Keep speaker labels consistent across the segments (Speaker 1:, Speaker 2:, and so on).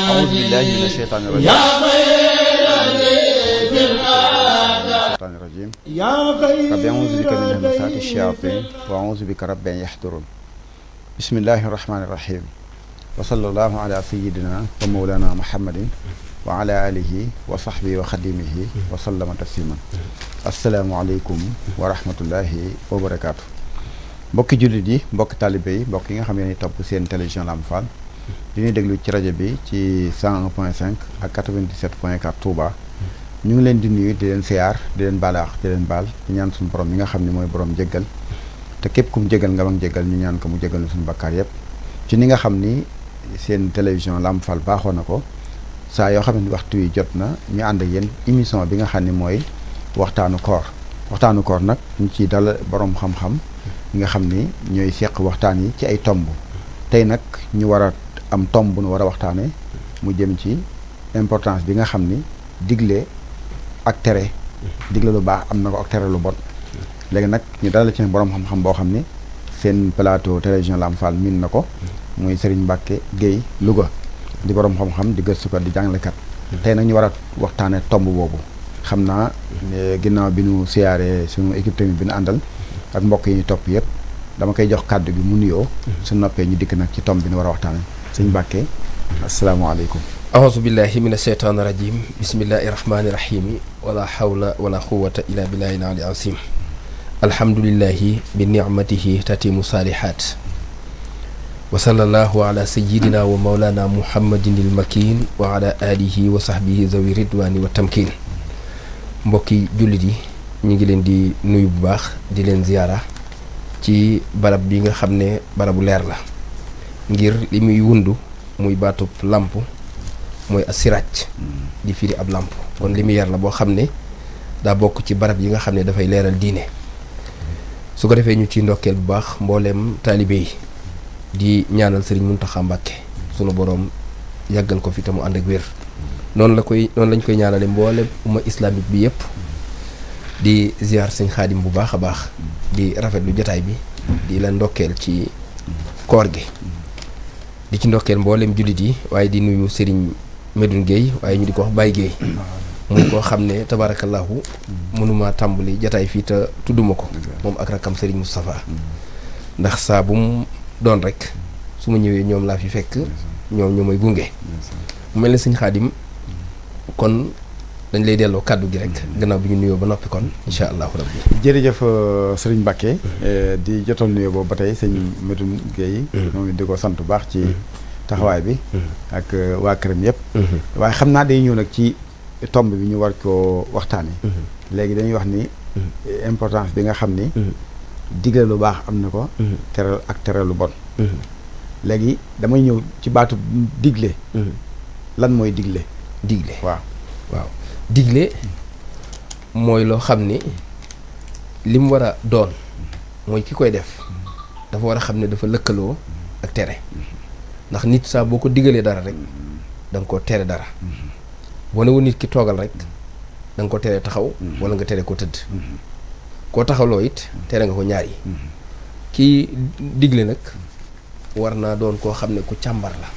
Speaker 1: أعوذ بالله من الشيطان الرجيم رب أعوذ بك من همزات الشياطين وأعوذ بك رب أن يحضرون بسم الله الرحمن الرحيم وصلى الله على سيدنا ومولانا محمد وعلى آله وصحبه وخديمه وسلم تسليما السلام عليكم ورحمة الله وبركاته mbokki jullit yi mbokki taalibe yi mbokk yi nga xam ne topp seen télévision Lamp Fall di ñuy déglu ci rajo bi ci 101.5 ak 97.4 Touba ñu ngi leen di nuyu di leen siyaar di leen baalaax di leen baal di ñaan suñu borom mi nga xam ne mooy borom jéggal te képp ku mu jéggal nga mag jéggal ñu ñaan ko mu jéggal suñu bakkaar yëpp ci ni nga xam ni seen télévision Lamp Fall baaxoo na ko saa yoo xam ne waxtu wi jot na ñu ànd ak yéen émission bi nga xam ne mooy waxtaanu koor nag ñu ciy dal borom xam-xam ñi nga xam ni ñooy seq waxtaan yi ci ay tomb tey nag ñu war a am tomb bu nu war a waxtaane mu jëm ci importance bi nga xam ni digle ak tere digle lu baax am na ko ak tere lu bon léegi nag ñu dalal ci borom xam-xam boo xam ni seen plateau télévision Lamp Fall miin na ko muy Serigne Mbacke Gueye Louga di borom xam-xam di gëstukat di jàngalekat tey nag ñu war a waxtaane tomb boobu xam naa ginnaaw bi nu siyaaree suñu équipe technique bi nu àndal ak mbokk yi ñu topp yëpp dama koy jox kàddu gi mu nuyoo su noppee ñu dikk nag ci tomb bi nu war a waxtaane sëñ Mbàkke asalaamaaleykum
Speaker 2: aouzu billahi min asheytaan rajim bismillahi rahmani rahimi wala hawla wala quwata illa billahi al azim alhamdulillahi bi nicmatihi tatimu salihat wa sallallahu ala sayidina wa maulana muhammadin il makin wa ala alihi wa sahbihi zawi ridwani wa tamkin mbokki jullit yi ñu ngi leen di nuyu bu baax di leen ziyaara ci barab bi nga xam ne barabu leer la ngir li muy wundu muy baatub làmp mooy asiraaj di firi ab làmp kon li muy yar la boo xam ne daa bokk ci barab yi nga xam ne dafay leeral diine su ko defee ñu ci ndokkeel bu baax mbooleem taalibe yi di ñaanal sëriñ Muntaxa Mbàkke sunu boroom yàggal ko fi te mu ànd ak wér noonu lañ koy ñaanale mbooleem umma islamique bi yëpp di ziar sëñ Xaadim bu baax a baax di rafetlu jotaay bi di la ndokkeel ci koor gi di ci ndokkeel mboolem jullit yi waaye di nuyu Serigne Medoune Gueye waaye ñu di ko wax Baye Gueye muy koo xam ne tabarakallahu mënuma tàmbali jotaay fii te tudduma ko moom ak rakam Serigne Moustapha ndax saa bu mu doon rek su ma ñëwee ñoom laa fi fekk ñoom ñoo may gunge mu mel ne sëñ Xaadim kon dañ lay delloo kàddu gi rek gannaaw bi ñu nuyoo ba noppi kon incha allahu rabbi
Speaker 1: jërëjëf sëriñ Mbacke di jotal nuyoo boobu ba tey sëñ Medoune Gueye moom di ko sant bu baax ci taxawaay bi ak waa këram yëpp waaye xam naa day ñëw nag ci tomb bi ñu war koo waxtaane léegi dañuy wax ni importance bi nga xam ni digle lu baax am na ko teral ak teral lu bon léegi damay ñëw ci baatu digle lan mooy digle waaw
Speaker 2: digle mooy loo xam ni li mu war a doon mooy ki koy def dafa war a xam ne dafa lëkkaloo ak tere ndax nit saa boo ko digalee dara rek da nga ko tere dara boo ne wu nit ki toogal rek da nga ko tere taxaw wala nga tere ko tëdd koo taxawloo it tere nga ko ñaar yi kii digle nag war naa doon koo xam ne ku càmbar la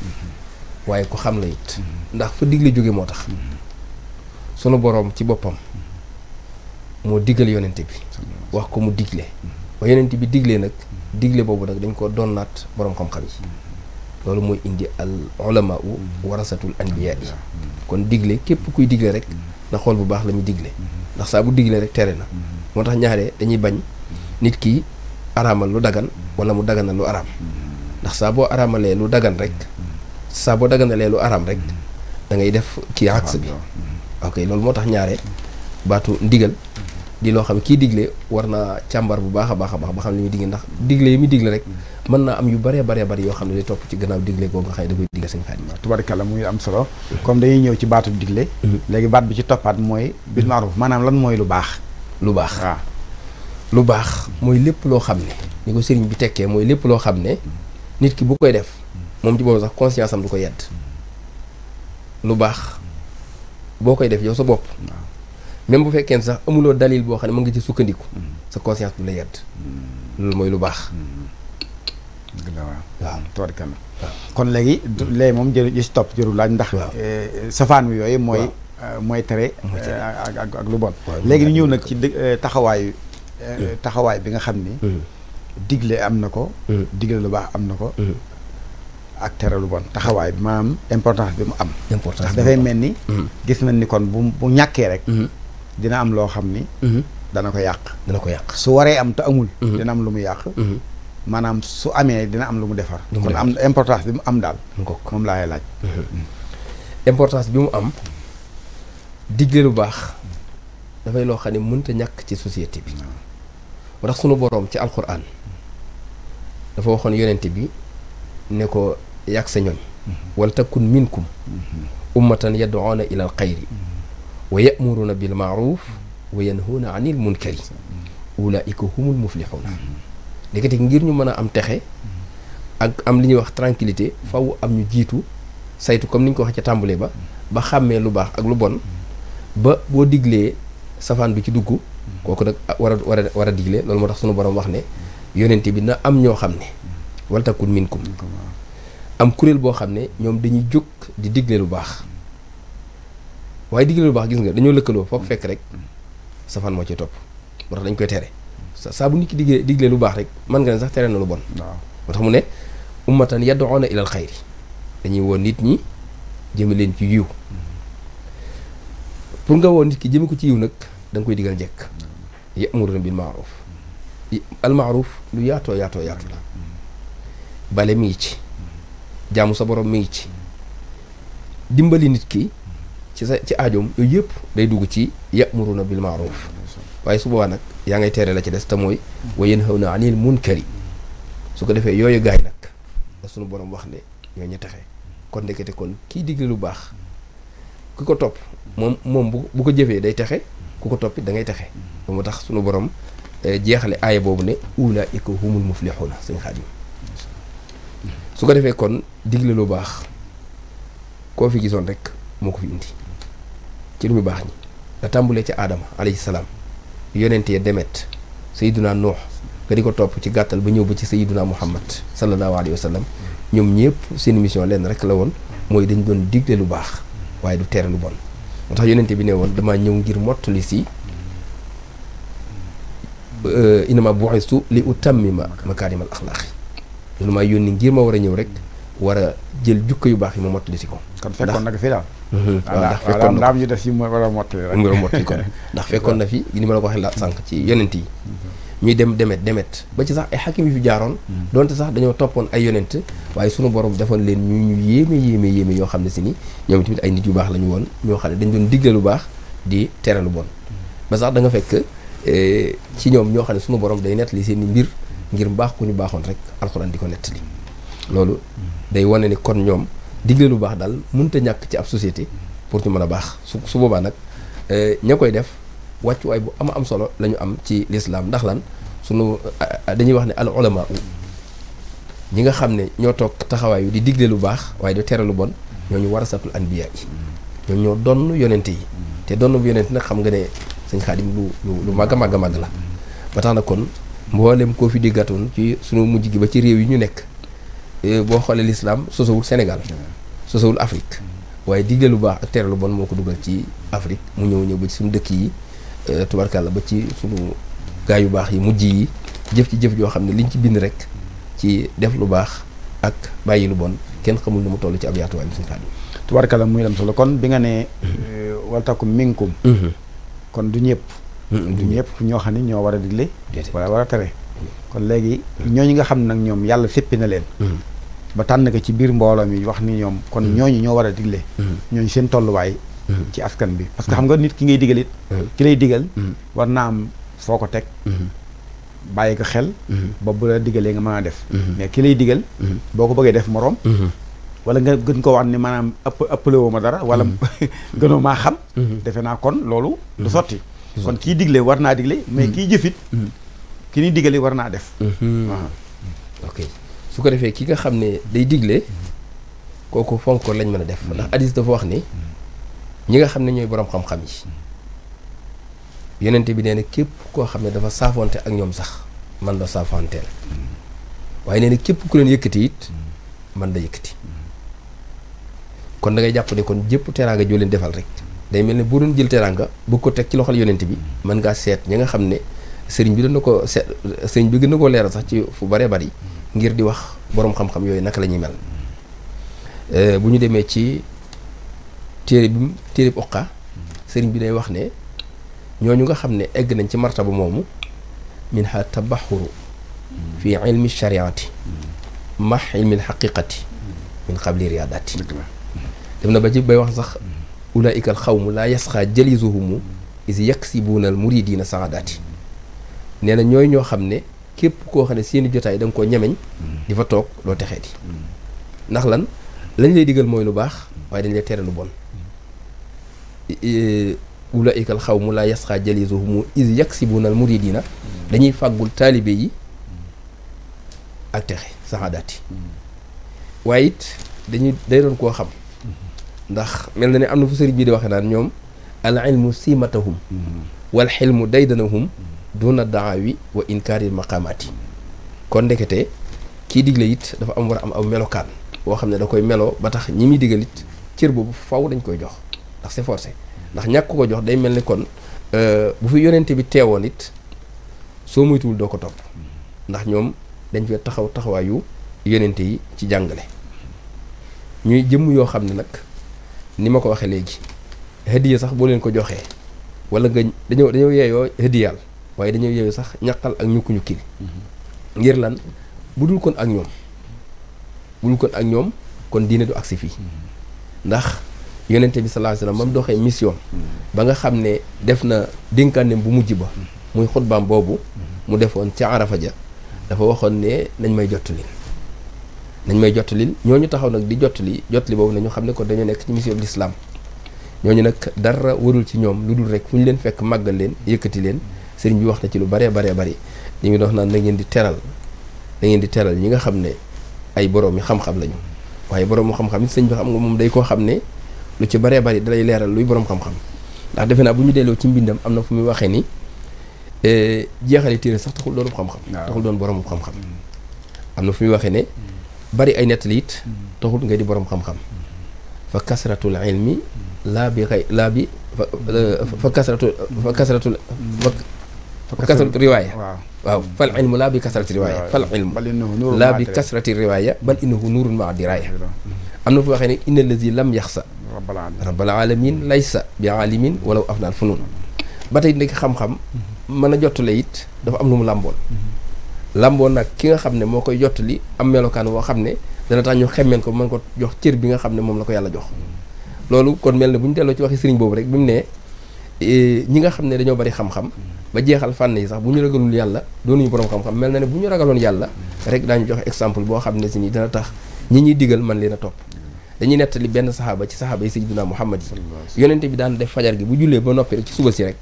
Speaker 2: waaye ku xam la it ndax fa digle jóge moo tax sunu boroom ci boppam moo digal yonente bi wax ko mu digle ba yonente bi digle nag digle boobu nag dañ ko donnaat boroom xam-xam yi loolu mooy indi al ulama u warasatul anbiya yi kon digle képp kuy digle rek na xool bu baax la muy digle ndax saa bu digle rek tere na moo tax ñaare dañuy bañ nit ki araamal lu dagan wala mu daganal lu araam ndax saa boo araamalee lu dagan rek saa boo daganalee lu araam rek da ngay def kii aks bi ok loolu moo tax ñaare baatu ndigal di loo xam ne kii digle war naa càmbar bu baax a baax ba xam ne muy digle ndax digle yi muy digle rek mën naa am yu bëree bari yoo xam ne day topp ci gannaaw digle googu nga xam ne da koy digle sëñ Xaadim
Speaker 1: tubaarkalla muy am solo comme dañuy ñëw ci baatu digle léegi baat bi ci toppaat mooy bil maaruf maanaam lan mooy lu baax
Speaker 2: waaw lu baax mooy lépp loo xam ne ni ko sëriñ bi tekkee mooy lépp loo xam ne nit ki bu koy def moom ci boobu sax conscience am du ko yedd lu baax boo koy def yow sa bopp même bu fekkee sax amuloo dalil boo xam ne mën nga ci sukkandiku sa conscience du la yedd loolu mooy lu baax
Speaker 1: waaw tubarkalla kon léegi moom jëru ci topp jëru laaj ndax safaan wi yooyu mooy tere ak lu bon léegi ñu ñëw nag ci taxawaay bi nga xam ni digle am na ko digle lu baax am na ko ak tere lu bon taxawaay bi maanaam importance bi mu am ndax dafay mel ni gis nañ ni kon bu ñàkkee rek dina am loo xam ni dana ko yàq su waree am te amul dina am lu mu yàq maanaam su amee dina am lu mu defar kon am importance bi mu am daal moom laay laaj
Speaker 2: importance bi mu am digle lu baax dafay loo xam ne mënta ñàkk ci société bi moo tax sunu boroom ci alquran dafa waxoon yonente bi ne ko yàgg sa ñoñ wal takun minkum ummatan yad'una ila al xayri wa ya'muruna bil ma'ruf wa yanhuna anil munkari ulaika humul muflihun léegi ngir ñu mën a am texe ak am li ñuy wax tranquillité faw am ñu jiitu saytu comme ni ñu ko waxee ca tàmbale ba xàmmee lu baax ak lu bon ba boo diglee safaan bi ci dugg kooku nag war a digle loolu moo tax sunu borom wax ne yonente bi na am ñoo xam ne wal takun minkum am kuréel boo xam ne ñoom dañuy jóg di digle lu baax waaye digle lu baax gis nga dañoo lëkkaloo foog fekk rek safaan moo ci topp moo tax dañ koy tere saa bu nit ki digle lu baax rek mën nga ne sax tere na lu bon moo tax mu ne ummatan yad'una ilal xayri dañuy woon nit ñi jëme leen ci yiw pour nga woon nit ki jëme ko ci yiw nag da nga koy digal njëkk ya'muruna bil ma'ruf al ma'ruf lu yaatoo la bale mi ngi ci jaamu sa borom mi ngi ci dimbali nit ki ci aajoom yooyu yëpp day dugg ci ya'muruna bil ma'ruf waaye su boobaa nag yaa ngay tere la ci des te mooy wa yanhawna anil munkari su ko defee yooyu gaay nag da sunu borom wax ne ñoo ñu texe kon ndekete kon kii digle lu baax ku ko topp moom bu ko jëfee day texe ku ko toppi da ngay texe ba mu tax sunu borom jeexale aaya boobu ne ulaa'ika humul muflihuna sëñ Xaadim su ko defee kon digle lu baax koo fi gisoon rek moo ko fi indi ci lu ñu baax ñi nga tàmbulee ci aadama alayhi salaam yonente ya demet sayyiduna nuux nga di ko topp ci gàttal ba ñëw ba ci sayyiduna muhammad sallallahu alayhi wa sallam ñoom ñëpp seen mission lenn rek la woon mooy dañ doon digle lu baax waaye du tere lu bon moo tax yonente bi ne woon damaa ñëw ngir mottali si inama bu'istu li utammima makaarimal axlaaqi lu ma yónni ngir ma war a ñëw rek war a jël jukko yu baax yi ma mottali si ko
Speaker 1: kon fekkoon na fi daal
Speaker 2: ndax fekkoon
Speaker 1: na ñu def si mu war a mottali rek
Speaker 2: mu war a mottali kon ndax fekkoon na fi ni ma la ko waxee la sànq ci yonent yi ñuy dem demet ba ci sax ay xakim yi fi jaaroon donte sax dañoo toppoon ay yonent waaye sunu borom defoon leen ñu yéeme yoo xam ne si ni ñoom tamit ay nit yu baax la ñu woon ñoo xam ne dañ doon digle lu baax di tere lu bon ba sax da nga fekk ci ñoom ñoo xam ne sunu borom day nettali seen i mbir ngir mbaax ku ñu baaxoon rek alxuraan di ko nettali loolu day wane ni kon ñoom digle lu baax daal mënut a ñàkk ci ab société pour ñu mën a baax su boobaa nag ña koy def wàccuwaay bu am solo la ñu am ci lislaam ndax lan sunu dañuy wax ne al ulama ñi nga xam ne ñoo toog taxawaay di digle lu baax waaye di tere lu bon ñooñu warasatul anbiya yi ñoom ñoo donn yonente yi te donn bu yonente nag xam nga ne sëñ Xaadim lu màgg a màgg la ba tax na kon mboolem koo fi déggatoon ci sunu mujj gi ba ci réew yi ñu nekk boo xoolee lislaam sosowul Sénégal sosowul Afrique waaye digle lu baax ak tere lu bon moo ko dugal ci Afrique mu ñëw ba ci suñu dëkk yi tubarkàlla ba ci sunu gaay yu baax yi mujj yi jëf ci jëf joo xam ne liñ ci bind rek ci def lu baax ak bàyyi lu bon kenn xamul nu mu toll ci ab yaatuwaay bi suñu Xaadim
Speaker 1: tubarkàlla muy dem solo kon bi nga ne wal takum minkum kon du ñëpp ñoo xam ne ñoo war a digle wala war a tere kon léegi ñooñu nga xam nag ñoom yàlla séppi na leen ba tànn ko ci biir mbooloo mi wax ni ñoom kon ñooñu ñoo war a digle ñooñu seen tolluwaay ci askan bi parce que xam nga nit ki ngay digal it ki lay digal war naa am foo ko teg bàyyi ko xel ba bu la digalee nga mën a def mais ki lay digal boo ko bëggee def moroom wala nga gën ko wax ni maanaam ëppale woo ma dara wala gënoo maa xam defe naa kon loolu du sotti kon kii digle war naa digle mais kii jëfit ki ni digale war naa def
Speaker 2: ok su ko defee ki nga xam ne day digle kooku fonk ko lañ mën a def ndax hadis dafa wax ni ñi nga xam ne ñooy boroom xam-xam yi yonente bi nee na képp koo xam ne dafa saafonte ak ñoom sax man la saafoonteel waaye nee na képp ku leen yëkkati it man da yëkkati kon da ngay jàpp ne kon jëpp teraanga joo leen defal rek day mel ne boo doon jël teraanga bu ko teg ci loxol yonent bi mën ngaa seet ñi nga xam ne sëriñ bi doon na ko seet sëriñ bi gën na koo leeral sax ci fu baree bari ngir di wax boroom xam-xam yooyu naka la ñuy mel bu ñu demee ci téere uqa sëriñ bi day wax ne ñooñu nga xam ne egg nañ ci martaba moomu min ha tabaxuru fi ilmi shariati ma ilmi alxaqiqati min qabli riyaadati dem na ba ci bay wax sax ulaika al xawmu laa yasxaa jalisuhumu is yaksibuuna al muridina saadaati nee na ñooy ñoo xam ne képp koo xam ne seeni jotaay da nga koo ñemeñ di fa toog doo texee di ndax lañ lay digal mooy lu baax waaye dañ lay tere lu bon ulaika al xawmu laa yasxaa jalisuhumu is yaksibuuna al muridina dañuy fàggul taalibe yi ak texe saadaati waaye it day doon koo xam ndax mel na ne am na fu sëriñ bi di waxe naan ñoom al ilmu simatahum wal xilmu daydanahum duna daawi wa inkaaril maqaamaati kon ndekete kii digle it dafa war a am aw melokaan boo xam ne da koy meloo ba tax ñi muy digal it cër boobu faw dañ koy jox ndax c'est forcé ndax ñàkk ko jox day mel ni kon bu fi yonente bi teewoon it soo moytuwul doo ko topp ndax ñoom dañ fee taxawaayu yonente yi ci jàngale ñuy jëmm yoo xam ne nag ni ma ko waxee léegi hadiya sax boo leen ko joxee wala nga dañoo yeeyoo hadiyaal waaye dañoo yeeyoo sax ñaqal ak ñukki-ñukkil ngir lan bu dul kon ak ñoom kon diine du agsi fii ndax yonente bi sallallahu alayhi wasallam ba mu doxee mission ba nga xam ne def na dénkaaneem bu mujj ba muy xutbaam boobu mu defoon ca Arafa ja dafa waxoon ne nañ may jottali ñooñu taxaw nag di jottali boobu na ñu xam ne ko dañoo nekk ci mission bi l'islam ñooñu nag dara warul ci ñoom lu dul rek fu ñu leen fekk màggal leen yëkkati leen sëriñ bi wax na ci lu baree bari ñu ngi dox naan na ngeen di teral ñi nga xam ne ay borom yi xam-xam lañu waaye borom xam-xam it sëñ bi xam nga moom day koo xam ne lu ci baree bari dalay leeral luy borom xam-xam ndax defe naa bu ñu delloo ci mbindam am na fu muy waxee ni jeexale téere sax taxul doon xam-xam taxul doon borom xam-xam am na fu muy waxee ne bari ay nettali it taxul nga di borom xam-xam fa kasratul ilmi fa kasratul riwaaya waaw fal ilmu laa bi kasrati riwaaya fal ilmu laa bi kasrati riwaaya bal innahu nuurun maa diraaya am na fu waxee ne inna allazi lam yaxsa rabbal alamin laysa bi alimin walaw afnaal funun ba tey nekk xam-xam mën a jottale it dafa am lu mu làmboon nag ki nga xam ne moo koy jottali am melokaan woo xam ne dana tax ñu xemmeen ko mën ko jox cër bi nga xam ne moom la ko yàlla jox loolu kon mel ne bu ñu delloo ci waxi sëriñ boobu rek bi mu ne ñi nga xam ne dañoo bari xam-xam ba jeexal fànn yi sax bu ñu ragalul yàlla doonuñu borom xam-xam mel na ne bu ñu ragaloon yàlla rek daañu joxe exemple boo xam ne si ni dana tax ñi ñuy digal man leen a topp dañuy nettali benn saxaaba ci saxaaba yi sayyidina Muhammad yi yonente bi daan def fajar gi bu jullee ba noppi rek ci suba si rek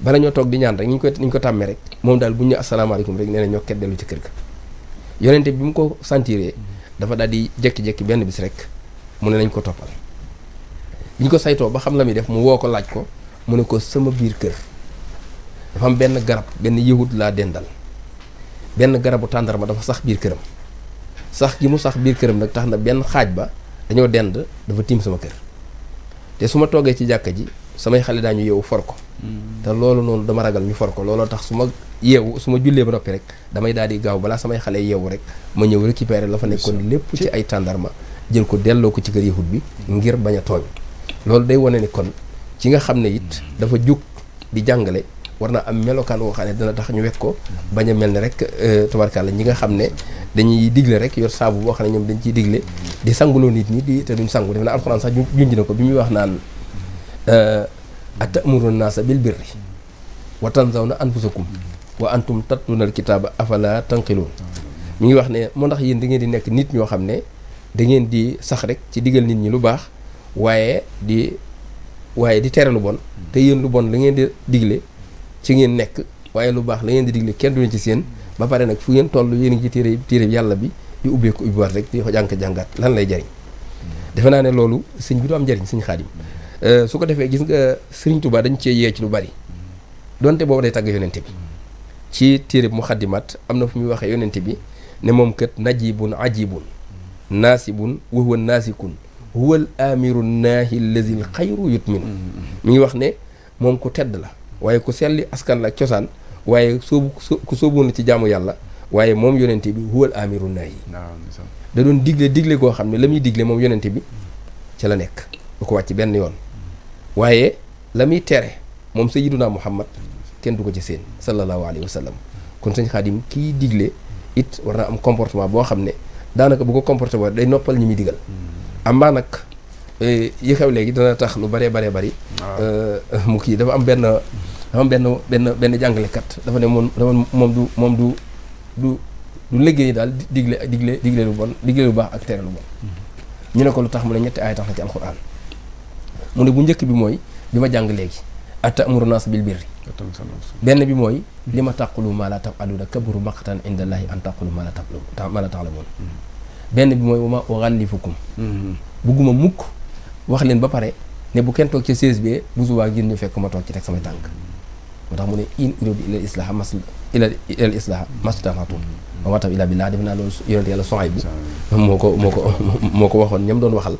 Speaker 2: bala ñoo toog di ñaan rek ñu ko tàmmee rek moom daal bu ñu asalaamaaleykum rek nee na ñoo ket dellu ci kër ga yonente bi mu ko sentiree dafa daal di jekki-jekki benn bis rek mu ne nañ ko toppal bi ñu ko saytoo ba xam la muy def mu woo ko laaj ko mu ne ko sama biir kër dafa am benn garab benn yahud laa dendal benn garabu tàndarma dafa sax biir këram sax gi mu sax biir këram nag tax na benn xaaj ba dañoo dend dafa tiim sama kër te su ma toogee ci jàkka ji samay xale daañu yeewu for ko te loolu noonu dama ragal ñu for ko looloo tax su ma jullee ba noppi rek damay daal di gaaw balaa samay xale yeewu rek ma ñëw récupérer la fa nekkoon lépp ci ay tàndarma jël ko delloo ko ci kër yahud bi ngir bañ a tooñ loolu day wane ni kon ci nga xam ne it dafa jug di jàngale war na am melokaan woo xam ne dina tax ñu wekk ko bañ a mel ne rek tubarkàlla ñi nga xam ne dañuy digle rek yor saabu boo xam ne ñoom dañ ciy digle di sanguloo nit ñi di te duñ sangu def na alxuraan sax junj na ko bi muy wax naan atamuruna naasa bil birri wa tanzawna anfusakum wa antum tatluna al kitaaba afala tanqiluun mi ngi wax ne moo ndax yéen da ngeen di nekk nit ñoo xam ne da ngeen di sax rek ci digal nit ñi lu baax waaye di tere lu bon te yéen lu bon la ngeen di digle ci ngeen nekk waaye lu baax la ngeen di digle kenn du leen ci seen ba pare nag fu ngeen toll yéen ngi ci téere yàlla bi di ubbeeku ubbiwaat rek di ko jàngat lan lay jariñ defe naa ne loolu sëñ bi du am njariñ sëñ Xaadim su ko defee gis nga Sëriñ Tuubaa dañ cee yee ci lu bari donte boobu day tàgg yonente bi ci téere Muxaddimaat am na fu muy waxee yonente bi ne moom kat najibun ajibun naasibun wa huwa naasikun huwa al amiru naahi allazi al xayru yutminu mi ngi wax ne moom ku tedd la waaye ku selli askan la cosaan waaye ku sóobu na ci jaamu yàlla waaye moom yonente bi huwa al amiru naahi da doon digle goo xam ne la muy digle moom yonente bi ca la nekk du ko wàcc benn yoon waaye la muy tere moom sayyiduna Muhammad kenn du ko ci seen sallallahu alayhi wa sallam kon sëñ Xaadim kii digle it war na am comportement boo xam ne daanaka bu ko comporté boo day noppal ñi muy digal amaa nag yi xew léegi dana tax lu bëree bari mu kii dafa am benn jàngalekat dafa ne moom du liggéey daal digle lu bon digle lu baax ak tere lu bon ñu ne ko lu tax mu ne ñetti aaya tax na ci alxuraan mu ne bu njëkk bi mooy bi ma jàng léegi atamuru naas bil birri benn bi mooy li ma taqulu maa laa taf'aluuna kabura maqtan inda llaahi an taqulu maa laa ta'lamuun benn bi mooy wa maa uxallifukum bugguma mukk wax leen ba pare ne bu kenn toog ci chaise bi bu subaa ngir ñu fekk ma toog ci teg samay tànk moo tax mu ne in uriidu illa al islaaha mastata'tu wa maa tawfiiqii illaa billaah def naa loolu yonent yàlla Suhayb bu moo ko waxoon ñam doon waxal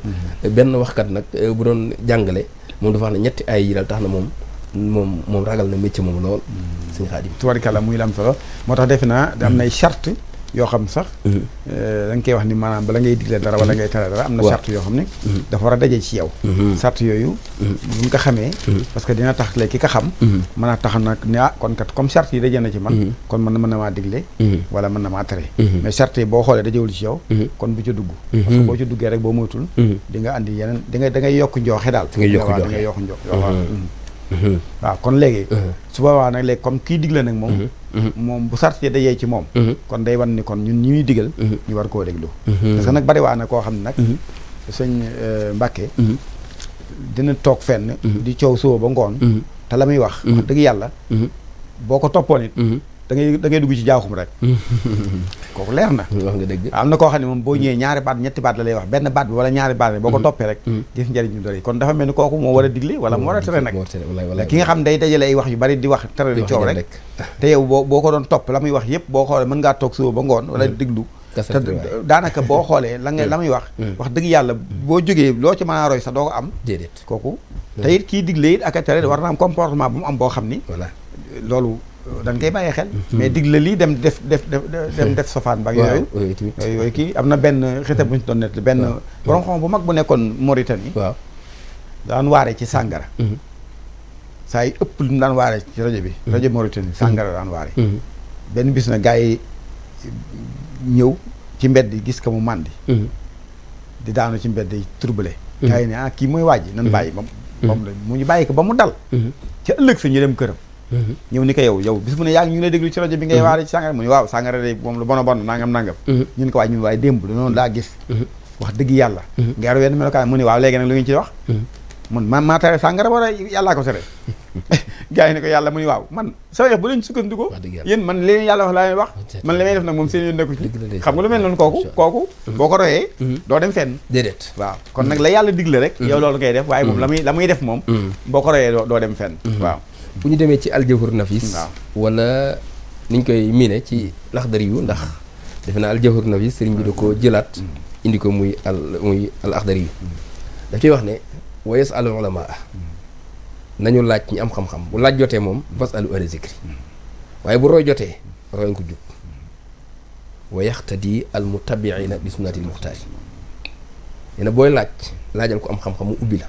Speaker 2: benn waxkat nag bu doon jàngale moom dafa wax ne ñetti ay yi daal tax na moom ragal na métier moom lool sëñ Xaadim
Speaker 1: tubaarkàlla muy lam solo moo tax defe naa am nay charte yoo xam sax da nga koy wax ni maanaam bala ngay digle dara wala ngay tere dara am na charte yoo xam ne dafa war a daje ci yow charte yooyu bu nga ko xamee parce que dina tax léegi ki ka xam mën a tax nag ne kon kat comme charte yi daje na ci man kon mën na maa digle wala mën na maa tere mais charte yi boo xoolee dajewul ci yow kon bu ca dugg parce que boo ci duggee rek boo moytul di nga andi yeneen da ngay yokk njooxe daal da ngay yokk njooxe waaw kon léegi su boobaa nag léegi comme kii digle nag moom bu sart yi dajee ci moom kon day wan ni kon ñun ñi ñuy digal ñu war koo déglu parce que nag bari waa na koo xam ne nag sëñ Mbàkke dina toog fenn di coow suba ba ngoon te la muy wax dëgg yàlla boo ko toppoon it da ngay dugg ci jaaxum rek kooku leer na
Speaker 2: wax nga dëgg
Speaker 1: am na koo xam ne moom boo ñëwee ñaari baat ñetti baat la lay wax benn baat bi wala ñaari baat bi boo ko toppee rek gis njëriñ ñu doy kon dafa mel ni kooku moo war a digle wala moo war a tere nag ki nga xam day dajale ay wax yu bari di wax tere di coow rek te yow boo ko doon topp la muy wax yëpp boo xoolee mën ngaa toog suba ba ngoon wala déglu te daanaka boo xoolee la muy wax dëgg yàlla boo jógee loo ci mën a roy sax doo ko am déedéet kooku te it kii digle it ak a tere war na am comportement bu mu am boo xam ni loolu dañ koy bàyyi xel mais digle lii dem def sofaan ba yooyu kii am na benn xita bu ñu doon net benn borom xam bu mag bu nekkoon Mauritanie waaw daan waare ci sàngara saa yi ëpp lu mu daan waare ci rajo bi rajo Mauritanie sàngara daan waare benn bis na gars yi ñëw ci mbedd yi gis ko mu màndi di daanu ci mbedd yi turbale gars yi ne kii mooy waaj nan bàyyi ba mu ñu bàyyi ko ba mu dal ca ëllëg sa ñu dem këram ñëw ni ko yow bis mu ne yaa ngi ñu ngi lay déglu ci rajo bi ngay waare ci sàngara mu ne waaw sàngara de moom lu bon nangam ñun ko waaye démb noonu laa gis wax dëgg yàlla nga wenn melokaan mu ne waaw léegi nag lu ngeen ci wax man maa tere sàngara wala yàllaa ko tere gars yi ne ko yàlla mu ne waaw man sa wax bu leen sukkandikoo yéen man leen yàlla wax laa leen wax man li may def nag moom seen yoon nekku ci xam nga lu mel noonu kooku boo ko royee doo dem fenn déedéet waaw kon nag la yàlla digle rek yow loolu ngay def waaye moom la muy def moom boo ko royee doo dem fenn waaw
Speaker 2: bu ñu demee ci aljawhar nafis wala niñ koy miine ci laxdari yu ndax defe naa aljawhar nafis sëriñ bi da ko jëlaat indi ko muy al axdari yu daf ciy wax ne wa yasalu ulamaa nañu laaj ñi am xam-xam bu laaj jotee moom fasalu ahla zikri waaye bu roy jotee roy ko jub wa yaxtadi al mutabiina bi sunnatil muxtaari yéena booy laajal ko am xam-xam mu ubbi la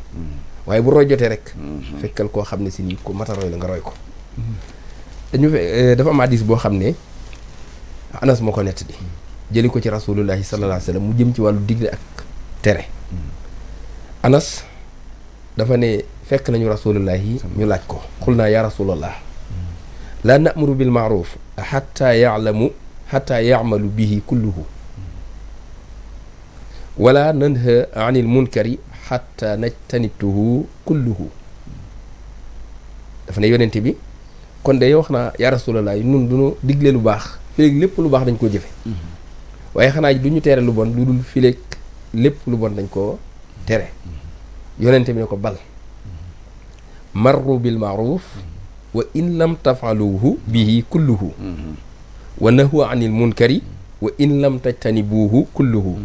Speaker 2: waaye bu roy jotee rek fekkal koo xam ne si nii ko mata roy la nga roy ko dafa am hadiis boo xam ne Anas moo ko nett di jëli ko ci rasulullahi sallallahu alayhi wa sallam mu jëm ci wàllu digle ak tere Anas dafa ne fekk nañu rasulullahi ñu laaj ko xul naa ya rasulallah laa namuru bil maaruf xatta yacmalu bihi kulluhu wala nanha anil munkari xatta najtanibtuhu kulluhu dafa ne yonente bi kon de wax naa yaa rasulallah nun duñu digle lu baax fileeg lépp lu baax dañ koo jëfe waaye xanaa du ñu tere lu bon lu dul fileeg lépp lu bon dañ koo tere yonente bi ne ko bal marru bil maaruf wa in lam tafaluhu bihi kulluhu wa nahu anil munkari wa in lam tajtanibuuhu kulluhu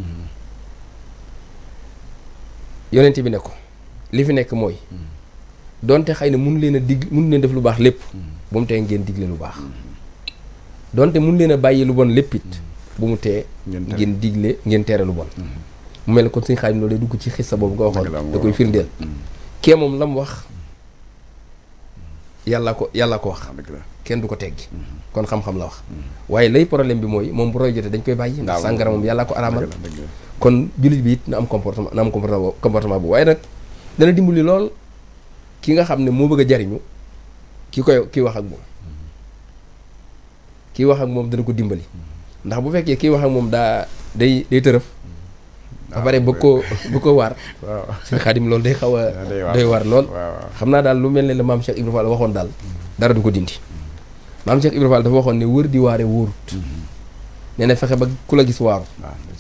Speaker 2: yonent bi ne ko li fi nekk mooy donte xëy na mun leen a mun leen def lu baax lépp bu mu tee ngeen digle lu baax donte mun leen a bàyyi lu bon lépp it bu mu tee ngeen digle ngeen tere lu bon mu mel ne kon suñu Xaadim loolu day dugg ci xissa boobu nga waxoon da koy firndeel kee moom la mu wax yàlla ko wax kenn du ko teggi kon xam-xam la wax waaye lay problème bi mooy moom bu roy jotee dañ koy bàyyi ndax sàngara moom yàllaa ko araamal kon jullit bi it na am comportement bu waaye nag dana dimbali lool ki nga xam ne moo bëgg a jariñu kii wax ak moom kii wax ak moom dana ko dimbali ndax bu fekkee kii wax ak moom day tërëf ba pare bëgg ko waar suñu Xaadim loolu day xaw a doy waar lool xam naa daal lu mel ne la maam Cheikh Ibrahima Fall waxoon daal dara du ko dindi maam Cheikh Ibrahima Fall dafa waxoon ne wër di waare wóorut nee na fexe ba ku la gis waaru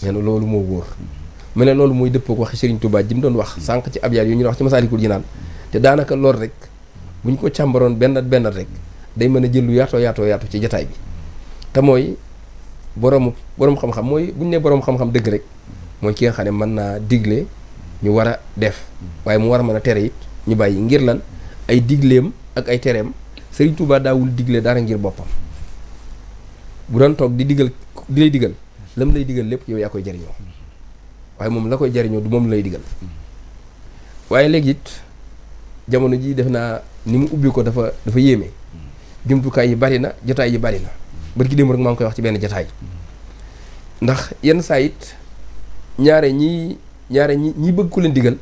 Speaker 2: nee na loolu moo wóor mel ne loolu mooy dëppook waxi Serigne Touba ji mu doon wax sànq ci abyaat yu ñu wax ci Masaalikul Jinaan te daanaka loolu rek bu ñu ko càmbaroon benn rek day mën a jël lu yaatu ci jataay bi te mooy boroom xam-xam mooy bu ñu nee boroom xam-xam dëgg rek mooy ki nga xam ne mën naa digle ñu war a def waaye mu war a mën a tere it ñu bàyyi ngir lan ay digleem ak ay tereem Serigne Touba daawul digle dara ngir boppam bu doon toog di lay digal lam lay digal lépp yow yaa koy jariñoo waaye moom la koy jariñoo du moom lay digal waaye léegi it jamono ji def naa ni mu ubbi ko dafa yéeme jumtukaay yi bari na jotaay yi bari na bari ki démb rek maa ngi koy wax ci benn jotaay ndax yenn saa it ñaare ñi bëgg ku leen digal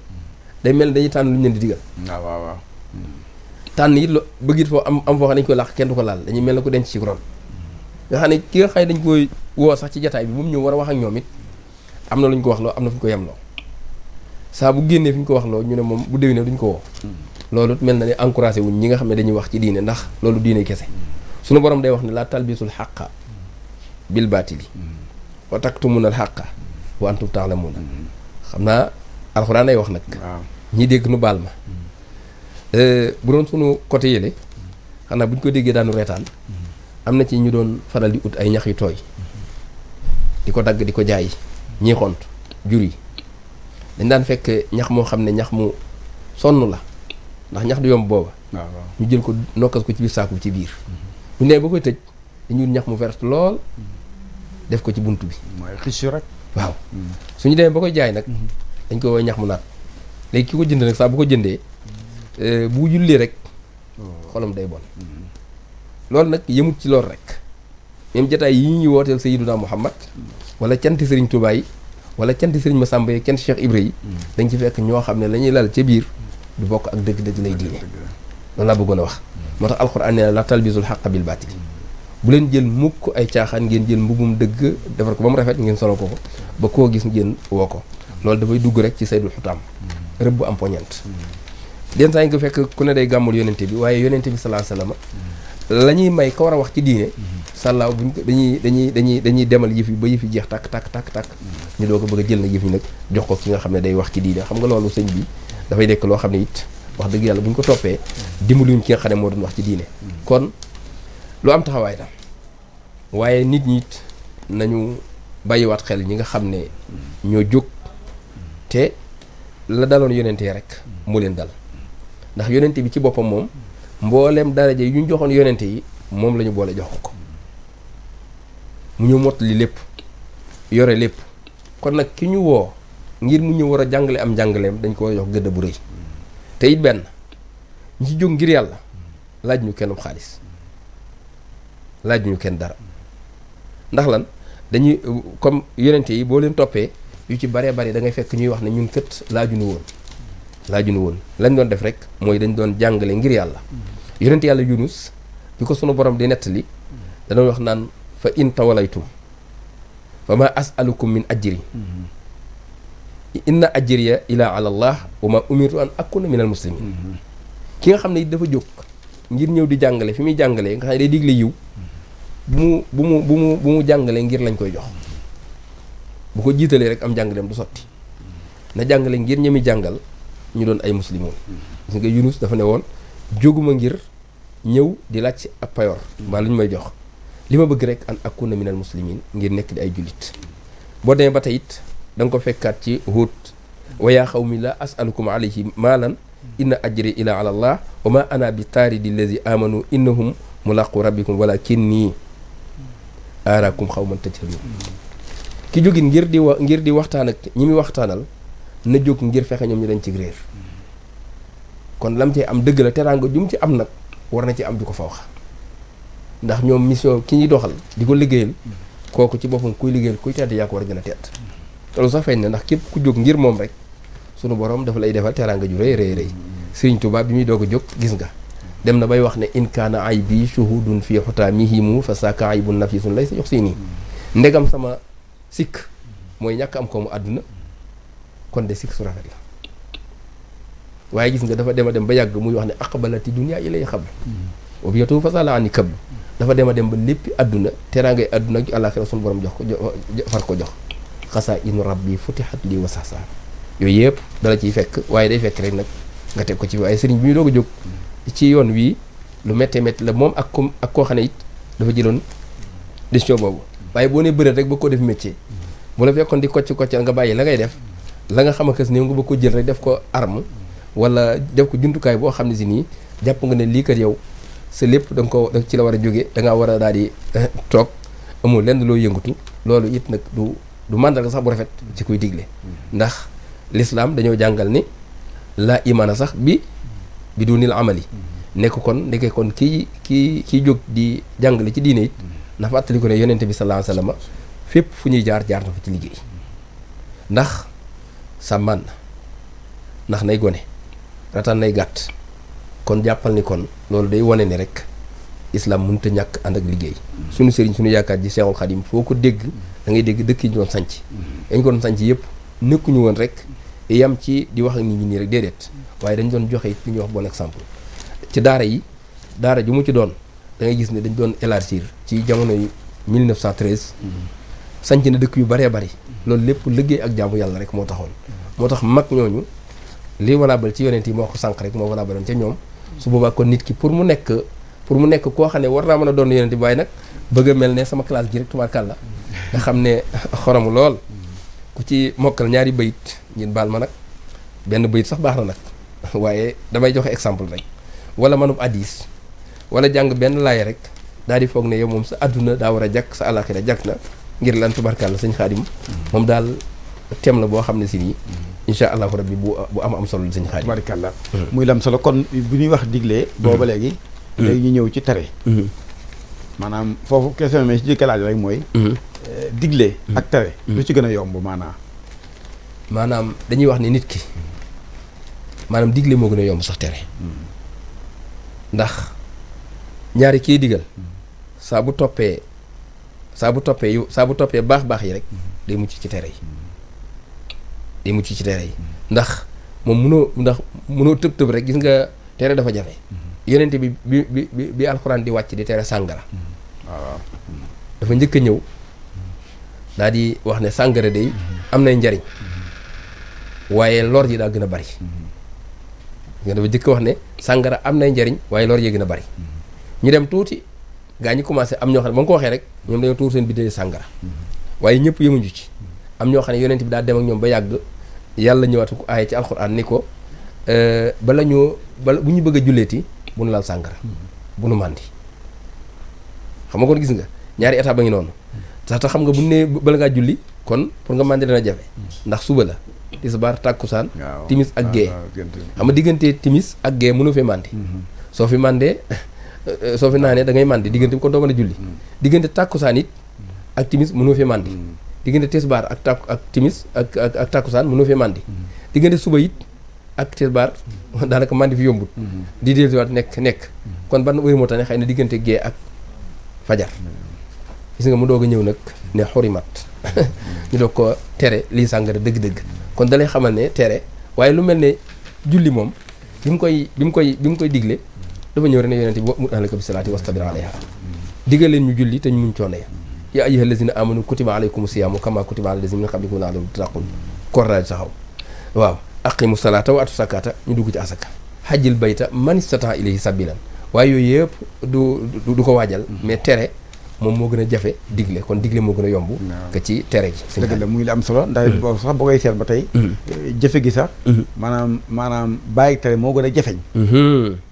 Speaker 2: day mel ne dañuy tànn lu ñu leen di digal
Speaker 1: waaw
Speaker 2: tànn it bëgg it foo am foo xam ne dañu koy làq kenn du ko laal dañuy mel ne ku denc ci ron nga xam ne ki nga xëy dañ koy woo sax ci jataay bi moom ñëw war a wax ak ñoom it am na lu ñu ko wax loo am na fu ñu ko yemloo saa bu génnee fi ñu ko wax loo ñu ne moom bu déwénee duñ ko woo loolu mel na ne encouragé wuñ ñi nga xam ne dañuy wax ci diine ndax loolu diine kese suñu borom day wax ne laa talbisul xaqa bil baatili wa taktumuna al xaqa wa antum taalamuuna xam naa alxuraan ay wax nag ñi dégg nu baal ma bu doon sunu côté yële xanaa bu ñu ko déggee daanu reetaan am na ci ñu doon faral di ut ay ñax yu tooy di ko dagg di ko jaay ñii xont jur yi dañ daan fekk ñax moo xam ne ñax mu sonn la ndax ñax du yomb booba ñu jël ko nokkas ko ci biir saaku ci biir bu nee ba koy tëj dañuy ñax mu vert lool def ko ci bunt bi
Speaker 1: mooy xis rek
Speaker 2: waaw suñu demee ba koy jaay nag dañ koy woy ñax mu naat léegi ki ko jënd nag saa bu ko jëndee bu jullee rek xolam day bon loolu nag yëmut ci loolu rek même jataay yi ñuy wooteel Sayyiduna Muhammad wala canti Serigne Touba yi wala canti Serigne Massamba yi canti Cheikh Ibra yi dañ ci fekk ñoo xam ne la ñuy lal ca biir du bokk ak dëgg-dëgg lay diine loolu laa bëggoon a wax moo tax alxuraan nee na la talbisul xaqa bil baatil bu leen jël mukk ay caaxaan ngeen jël mbubum dëgg defar ko ba mu rafet ngeen solo ko ba koo gis ngeen woo ko loolu dafay dugg rek ci saydul xutaam rëbb bu am poñent den saa yi nga fekk ku ne day gàmmul yonente bi waaye yonente bi sallallahu alayhi wasallam la ñuy may ka war a wax ci diine sàllaaw buñ ko dañuy demal yëf yi ba yëf yi jeex tàkk ñu doo ko bëgg a jël na yëf yi nag jox ko ki nga xam ne day wax ci diine xam nga loolu sëñ bi dafay nekk loo xam ne it wax dëgg yàlla bu ñu ko toppee dimbaluñ ki nga xam ne moo doon wax ci diine kon lu am taxawaay la waaye nit ñi it nañu bàyyiwaat xel ñi nga xam ne ñoo jóg te la daloon yonente rek moo leen dal ndax yonente bi ci boppam moom mbooleem daraja yu ñu joxoon yonente yi moom la ñu boole jox ko mu ñëw mottali lépp yore lépp kon nag ki ñu woo ngir mu ñëw war a jàngale am njàngaleem dañ ko jox gëdd bu rëy te it benn ñu ci jóg ngir yàlla laaj ñu kenn xaalis laaj ñu kenn dara ndax lan dañuy comme yonente yi boo leen toppee yu ci baree bari da ngay fekk ñuy wax ne ñun kët laajunu woon lañ doon def rek mooy dañ doon jàngale ngir yàlla yonente yàlla Yunus bi ko sunu borom di nettali da doon wax naan fa in tawalaytum fa ma as'alukum min ajri inna ajriya ila ala allah wa ma umirtu an akuna min al muslimin ki nga xam ne dafa jóg ngir ñëw di jàngale fi muy jàngalee nga xam ne day digle yiw bu mu jàngalee ngir lañ koy jox bu ko jiitalee rek am jàngaleem du sotti na jàngale ngir ñemi jàngal ñu doon ay muslimoon gis nga Yunus dafa ne woon jóguma ngir ñëw di laaj ci ab payoor mbaa lu ñu may jox li ma bëgg rek an akuna minal muslimin ngir nekk di ay jullit boo demee ba tey it da nga ko fekkaat ci Huud wa yaa xawmi la asalukum alayhi maalan inna ajri ila ala allah wa ma ana bi taaridi allazi amanu innahum mulaqu rabbikum walakinni aaraakum xawman tajhalun ki jógin ngir di waxtaan ak ñi muy waxtaanal na jóg ngir fexe ñoom ñu dañ ci réer kon lam cee am dëgg la teraanga jum ci am nag war na ci am ju ko fa wax ndax ñoom mission ki ñuy doxal di ko liggéeyal kooku ci boppam kuy liggéeyal kuy tedd yaa ko war a gën a tedd loolu sax feeñ na ndax képp ku jóg ngir moom rek sunu borom dafa lay defal teraanga ju rëy rëy rëy Sëriñ Tuubaa bi muy doog a jóg gis nga dem na bay wax ne in kaana aybi shuhudun fi xutaamihimu fa saaka aybun nafisun lay sa yox si nii ndegam sama sikk mooy ñàkk am ko mu àdduna kon de sikk su rafet la waaye gis nga dafa dem a dem ba yàgg muy wax ne aqbalati dunya ilay xabl wa biyatu fasala ani kabl dafa dem a dem ba léppi àdduna teraangay àdduna ak àllaaxira sunu borom jox ko far ko jox xasaa inu rabbi futihat lii wa sasa yooyu yëpp dala ciy fekk waaye day fekk rek nag nga teg ko ci waaye sëriñ bi ñu doog a jóg ci yoon wii lu méttee métti la moom ak koo xam ne it dafa jëloon décision boobu waaye boo nee bëreet rek ba ko def métier bu la fekkoon di kocc koccal nga bàyyi la ngay def la nga xam akas néew nga ba ko jël rek def ko arme wala def ko jumtukaay boo xam ne si nii jàpp nga ne lii kat yow sa lépp da nga ko ci la war a jóge da ngaa war a daal di toog amul lenn loo yëngatu loolu it nag du màndarga sax bu rafet ci kuy digle ndax l'islam dañoo jàngal ni la imaana sax bi du nil amali nekk kon ndeke kon kii jóg di jàngale ci diine it na fàttali ko ne yonente bi sallallahu alayhi wasallam fépp fu ñuy jaar na fa ci liggéey ndax sàmmaan na ndax nay gone rataan nay gàtt kon jàppal ni kon loolu day wane ni rek islam mënut a ñàkk ànd ak liggéey suñu sëriñ suñu yaakaar ji Seexul Xadim foo ko dégg da ngay dégg dëkk yi ñu doon sanc dañ ko doon sanc yëpp nekkuñu woon rek yam ci di wax ak nit ñi nii rek déedéet waaye dañ doon joxe li ñuy wax bon exemple ci daara yi daara ju mu ci doon da ngay gis ne dañ doon élargir ci jamono yi 1913 sanc na dëkk yu bëree bëri loolu lépp liggéey ak jaamu yàlla rek moo taxoon moo tax mag ñooñu li valable ci yonent yi moo ko sànq rek moo valable ca ñoom su boobaa kon nit ki pour mu nekk koo xam ne war naa mën a doon yonent bi waaye nag bëgg a mel ne sama classe gi rek tubaarkàlla nga xam ne xoromu lool ku ci mokkal ñaari bayit ngeen baal ma nag benn bayit sax baax na nag waaye damay joxe exemple rek wala manub addis wala jàng benn laay rek daal di foog ne yow moom sa adduna daa war a jàkk sa àllaaxira jàkk na ngir lan tubaarkàlla sëñ Xaadim moom daal tem la boo xam ne si nii incha allahu rabbi bu am solo sëñ Xaadim
Speaker 1: tubaarkàlla muy lam solo kon bu ñuy wax diglee booba léegi ñu ñëw ci tere maanaam foofu question mais si jëkka laaj rek mooy digle ak tere lu ci gën a yomb
Speaker 2: maanaam dañuy wax ni nit ki maanaam digle moo gën a yomb sax tere ndax ñaari kii digal saa bu toppee baax yi rek day mucc ci tere yi ndax moom mënoo tëb rek gis nga tere dafa jafe yonente bi alxuraan di wàcc di tere sàngara waaw dafa njëkk a ñëw daal di wax ne sàngara day am nay njariñ waaye lor yi daa gën a bari nga dafa njëkk a wax ne sàngara am nay njariñ waaye lor yi gën a bari ñu dem tuuti gaa ñi commencé am ñoo xam ne ba nga ko waxee rek ñoom dañoo tuur seen biddee sàngara waaye ñëpp yemuñu ci am ñoo xam ne yonent bi daa dem ak ñoom ba yàgg yàlla ñëwaat ko aaye ci alxuraan ni ko bala bu ñu bëgg a julleeti bu nu laal sàngara bu nu màndi xam nga kon gis nga ñaari état ba ngi noonu sax tax xam nga bu ne bala ngaa julli kon pour nga màndi dana jafe ndax suba la tisbaar tàkkusaan timis ak gee xam nga diggante timis ak gee mënoo fee màndi soo fi màndee soo fi naanee da ngay màndi diggante bi kon doo mën a julli diggante tàkkusaan it ak timis mënoo fee màndi diggante tisbaar ak timis ak tàkkusaan mënoo fee màndi diggante suba it ak tisbaar daanaka màndi fi yombut di dellusiwaat nekk kon ban wéri moo tax ne xëy na diggante gee ak fajar gis nga mu doog a ñëw nag ne xurimat ñu doog ko tere lii sàngara dëgg-dëgg kon dalay xamal ne tere waaye lu mel ne julli moom bi mu koy digle dafa ñëw rek ne yonente bi mu ahlaka bi salaati wastabir alayha digal leen ñu julli te ñu muñ coono ya ayyuha allazina amanu kutiba alaykum siyaamu kama kutiba ala allazina min qablikum la'allakum tattaqun koor daal di taxaw waaw aqimu salaata wa atu zakata ñu dugg ci asaka xajjil bayta man istata ilayhi sabilan waaye yooyu yëpp du ko waajal mais tere moom moo gën a jafe digle kon digle moo gën a yomb que ci tere gi
Speaker 1: dëgg la muy la am solo ndax boobu sax boo koy seet ba tey jëfe gi sax maanaam bàyyi tere moo gën a jafeñ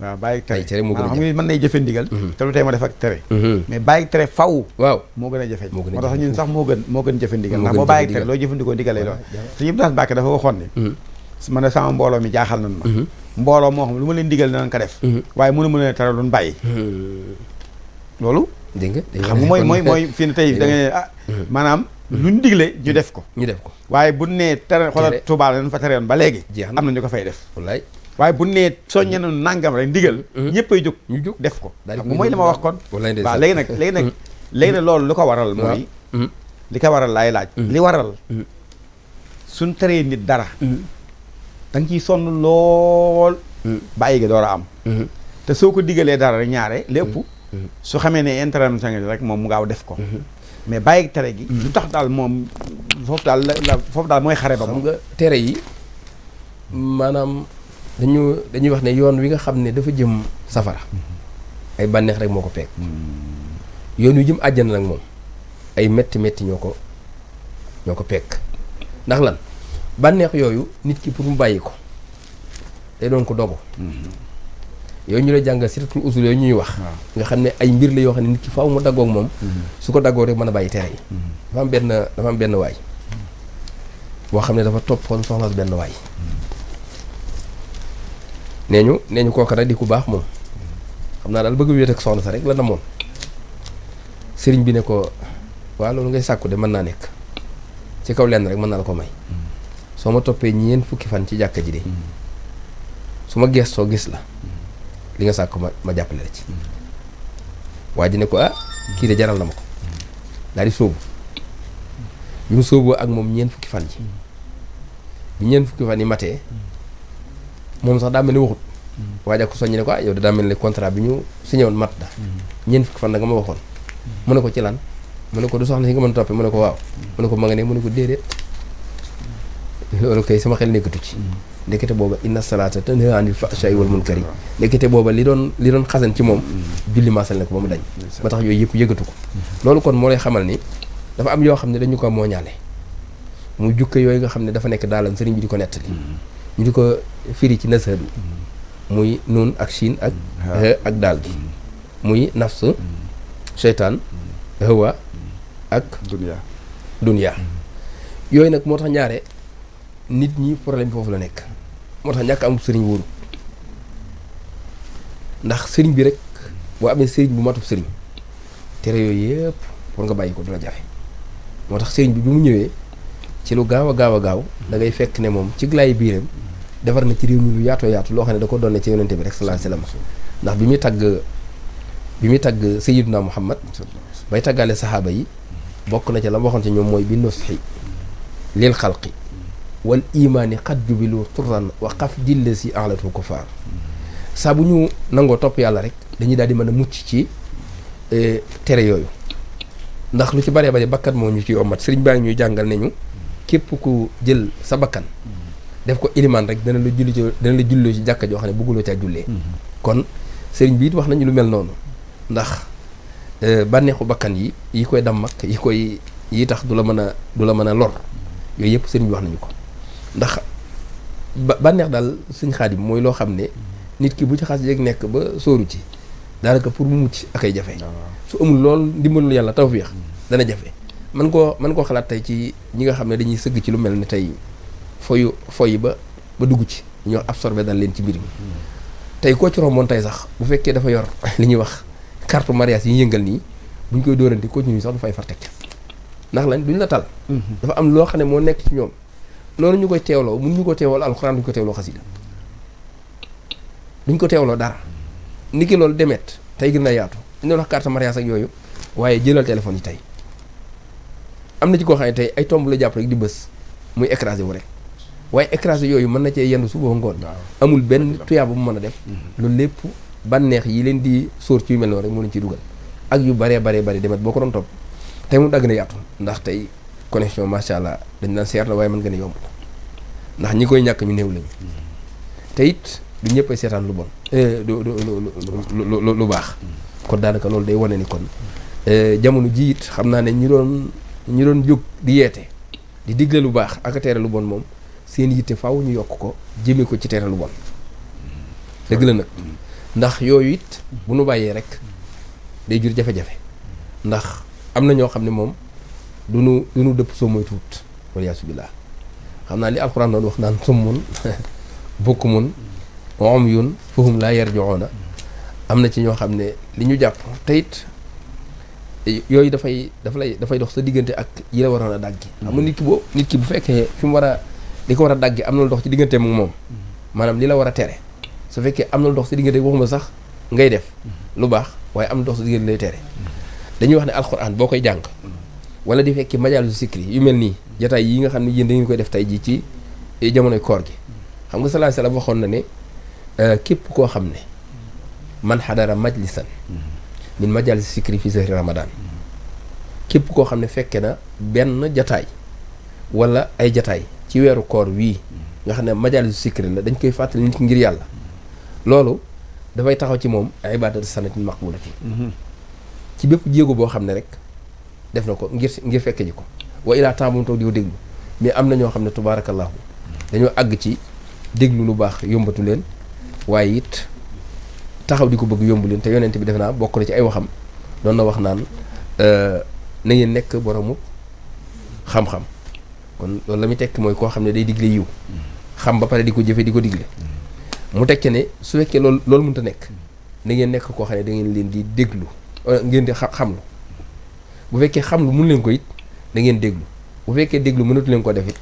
Speaker 1: waaw bàyyi tere
Speaker 2: moo gën a
Speaker 1: xam nga mën nay jëfe ndigal te lu tey ma def ak tere mais bàyyi tere faw
Speaker 2: waaw
Speaker 1: moo gën a jafeñ moo tax ñun sax moo gën jëfe ndigal ndax boo bàyyi tere loo jëfandikoo ndigal lay doon te yëpp daal Mbàkke dafa waxoon ne man ne sama mbooloo mi jaaxal nañ ma mbooloo moo xam lu ma leen digal danañ ko def waaye mënu leen tere doon bàyyi loolu
Speaker 2: dégg nga
Speaker 1: xam nga mooy fii ne tey da nga maanaam luñ digle ñu def ko waaye bu nee tere xoolal Tuubaa leen fa tere woon ba léegi am na ñu ko fay def
Speaker 2: wallaay
Speaker 1: waaye bu nee soññe na nangam rek ndigal ñëpp ay jóg ñu jóg def ko xam nga mooy li ma wax kon waaw léegi nag loolu lu ko waral mooy li ko waral laay laaj li waral suñ teree nit dara da nga ciy sonn lool bàyyi gi door a am te soo ko digalee dara rek ñaare lépp su xamee ne intervention rek moom mu gaaw def ko mais bàyyi tere gi lu tax daal moom foofu daal mooy xare ba moom
Speaker 2: nga tere yi maanaam dañuy wax ne yoon wi nga xam ne dafa jëm safara ay bànneex rek moo ko peeg yoon wi jëm àjjana nag moom ay metti ñoo ko peeg ndax lan bànneex yooyu nit ki pour mu bàyyi ko day doon ko dogu yooyu ñu lay jàngal surtout usul yooyu ñuy wax nga xam ne ay mbir la yoo xam ne nit ki faaw mu daggoog moom su ko daggoo rek mën a bàyyi tere yi dafa am benn waay boo xam ne dafa toppoon soxna si benn waay nee ñu kooka nag di ku baax moom xam naa daal bëgg wéet ak soxna sa rek la namoon sëriñ bi ne ko waaw loolu ngay sàkku de mën naa nekk ci kaw lenn rek mën naa la ko may soo ma toppee ñeent fukki fan ci jàkka ji de su ma gestoo gis la li nga sàkk ma jàppale la ci waa ji ne ko kii de jaral na ma ko daal di sóobu bi mu sóoboo ak moom ñeent fukki fan ji bi ñeent fukki fan yi matee moom sax daa mel ni waxut waaja ko soññi ne ko yow da daa mel ni contrat bi ñu signé woon mat na ñeent fukki fan da nga ma waxoon mu ne ko ci lan mu ne ko du soxna si nga mën toppee mu ne ko waaw mu ne ko ma nga ne mu ne ko déedéet loolu kay sama xel nekkatu ci ndekete booba inna salaata tanhaa anil fahshaa'i wal munkari ndekete booba li doon xasan ci moom julli maasal na ko ba mu dañ ba tax yooyu yëpp yëgatu ko loolu kon moo lay xamal ni dafa am yoo xam ne dañu ko mooñaale mu jukke yooyu nga xam ne dafa nekk daalan sëriñ bi di ko nettali ñu di ko firi ci nasadu muy nun ak siin ak daal gi muy nafs seytaan hawa ak dunya yooyu nag moo tax ñaare nit ñi problème bi foofu la nekk moo tax ñàkk amul sëriñ wóoru ndax sëriñ bi rek boo amee sëriñ bu matub sëriñ tere yooyu yëpp pour nga bàyyi ko du la jafe moo tax sëriñ bi mu ñëwee ci lu gaaw a gaaw da ngay fekk ne moom ci glaay biiram defar na ci réew mi lu yaatoo yaatu loo xam ne da ko doon ci yonente bi rek sallallahu alayhi wasallam ndax bi muy tagg sayyiduna Muhammad bay tàggaale saxaaba yi bokk na ca la waxoon ci ñoom mooy bi nusxi lil xalqi wal imaani xat jubilu turan wa xaf dille si alatu kufaar saa bu ñu nangoo topp yàlla rek dañuy daal di mën a mucc ci tere yooyu ndax lu ci baree bare bakkan moo ñu ci ommat sëriñ baa ngi ñuy jàngal ne ñu képp ku jël sa bakkan def ko ilimaan rek dana la julli ci jàkka joo xam ne bëgguloo caa jullee kon sëriñ bi it wax nañu lu mel noonu ndax bànneexu bakkan yi koy damm ak yi tax du la mën a lor yooyu yëpp sëriñ bi wax nañu ko ndax bànneex daal suñ Xaadim mooy loo xam ne nit ki bu ci xas yeeg nekk ba sóoru ci daanaka pour mu mucc ak ay jafe su amul lool ndimbalul yàlla tawfiix dana jafe man koo xalaat tey ci ñi nga xam ne dañuy sëgg ci lu mel ne tey foyi ba dugg ci ñoo absorbé dal leen ci mbir mi tey koo ci romboon tey sax bu fekkee dafa yor li ñuy wax carte mariage yi yëngal nii buñ koy dóorante koo ci ñuy sax du fay far teg ndax lañ duñ la tal dafa am loo xam ne moo nekk ci ñoom noonu ñu koy teewloo mun ñu ko teewloo alxuraan duñ ko teewloo xasida duñ ko teewloo dara ni ki loolu demet tey gën na yaatu dañu wax carte mariage ak yooyu waaye jëlal téléphone yi tey am na ci koo xam ne tey ay tomb la jàpp rek di bës muy écrasé wu rek waaye écrasé yooyu mën na cee yenn suba ngoon amul benn tuyaaba bu mën a def loolu lépp bànneex yi leen di sóor ci yu mel noonu rek moo leen ciy dugal ak yu baree demet boo ko doon topp tey mu dagg na yaatu ndax tey connexion macha allah dañ daan seer la waaye mën nga ne yomb ndax ñi koy ñàkk ñu néew lañu te it du ñëpp ay seetaan lu bon lu baax kon daanaka loolu day wane ni kon jamono ji it xam naa ne ñi doon jóg di yeete di digle lu baax ak a tere lu bon moom seen yitte faaw ñu yokk ko jëmee ko ci tere lu bon dëgg la nag ndax yooyu it bu nu bàyyee rek day jur jafe-jafe ndax am na ñoo xam ne moom du nu dëpp soo mooy tuut waliyaasu billaah xam naa li alxuraan doon wax naan summun bukmun umyun fahum laa yarji'uuna am na ci ñoo xam ne li ñu jàpp te it yooyu dafay dox sa diggante ak yi la waroon a dàggi xam nga nit ki bu fekkee fi mu war a li ko war a dàggi am na lu dox ci diggante mu moom maanaam li la war a tere su fekkee am na lu dox ci diggante waxuma sax ngay def lu baax waaye am na dox ci diggante lay tere dañuy wax ne alxuraan boo koy jàng wala di fekki majaalu sikri yu mel nii jataay yi nga xam ne yéen da ngeen koy def tey jii ci jamonoy koor gi xam nga sallallahu alayhi wasallam waxoon na ne képp koo xam ne man xadara majlisan min majaalis sikri fi sahri ramadan képp koo xam ne fekke na benn jataay wala ay jataay ci weeru koor wii nga xam ne majaalis sikri la dañ koy fàttali nit ki ngir yàlla loolu dafay taxaw ci moom ibadatu sanatin maqbulati ci bépp jéego boo xam ne rek def na ko ngir fekke ji ko wa ilaa temps bu mu toog di ko déglu mais am na ñoo xam ne tubaarakallaahu dañoo àgg ci déglu lu baax yombatu leen waaye it taxaw di ko bëgg yombu leen te yonent bi def naa bokk na ci ay waxam doon na wax naan na ngeen nekk boromu xam-xam kon loolu la muy tekk mooy koo xam ne day digle yiw xam ba pare di ko jëfe di ko digle mu tekke ne su fekkee loolu mënut a nekk na ngeen nekk koo xam ne da ngeen leen di déglu ngeen di xamlu bu fekkee xamlu mun leen ko it na ngeen déglu bu fekkee déglu mënatu leen ko def it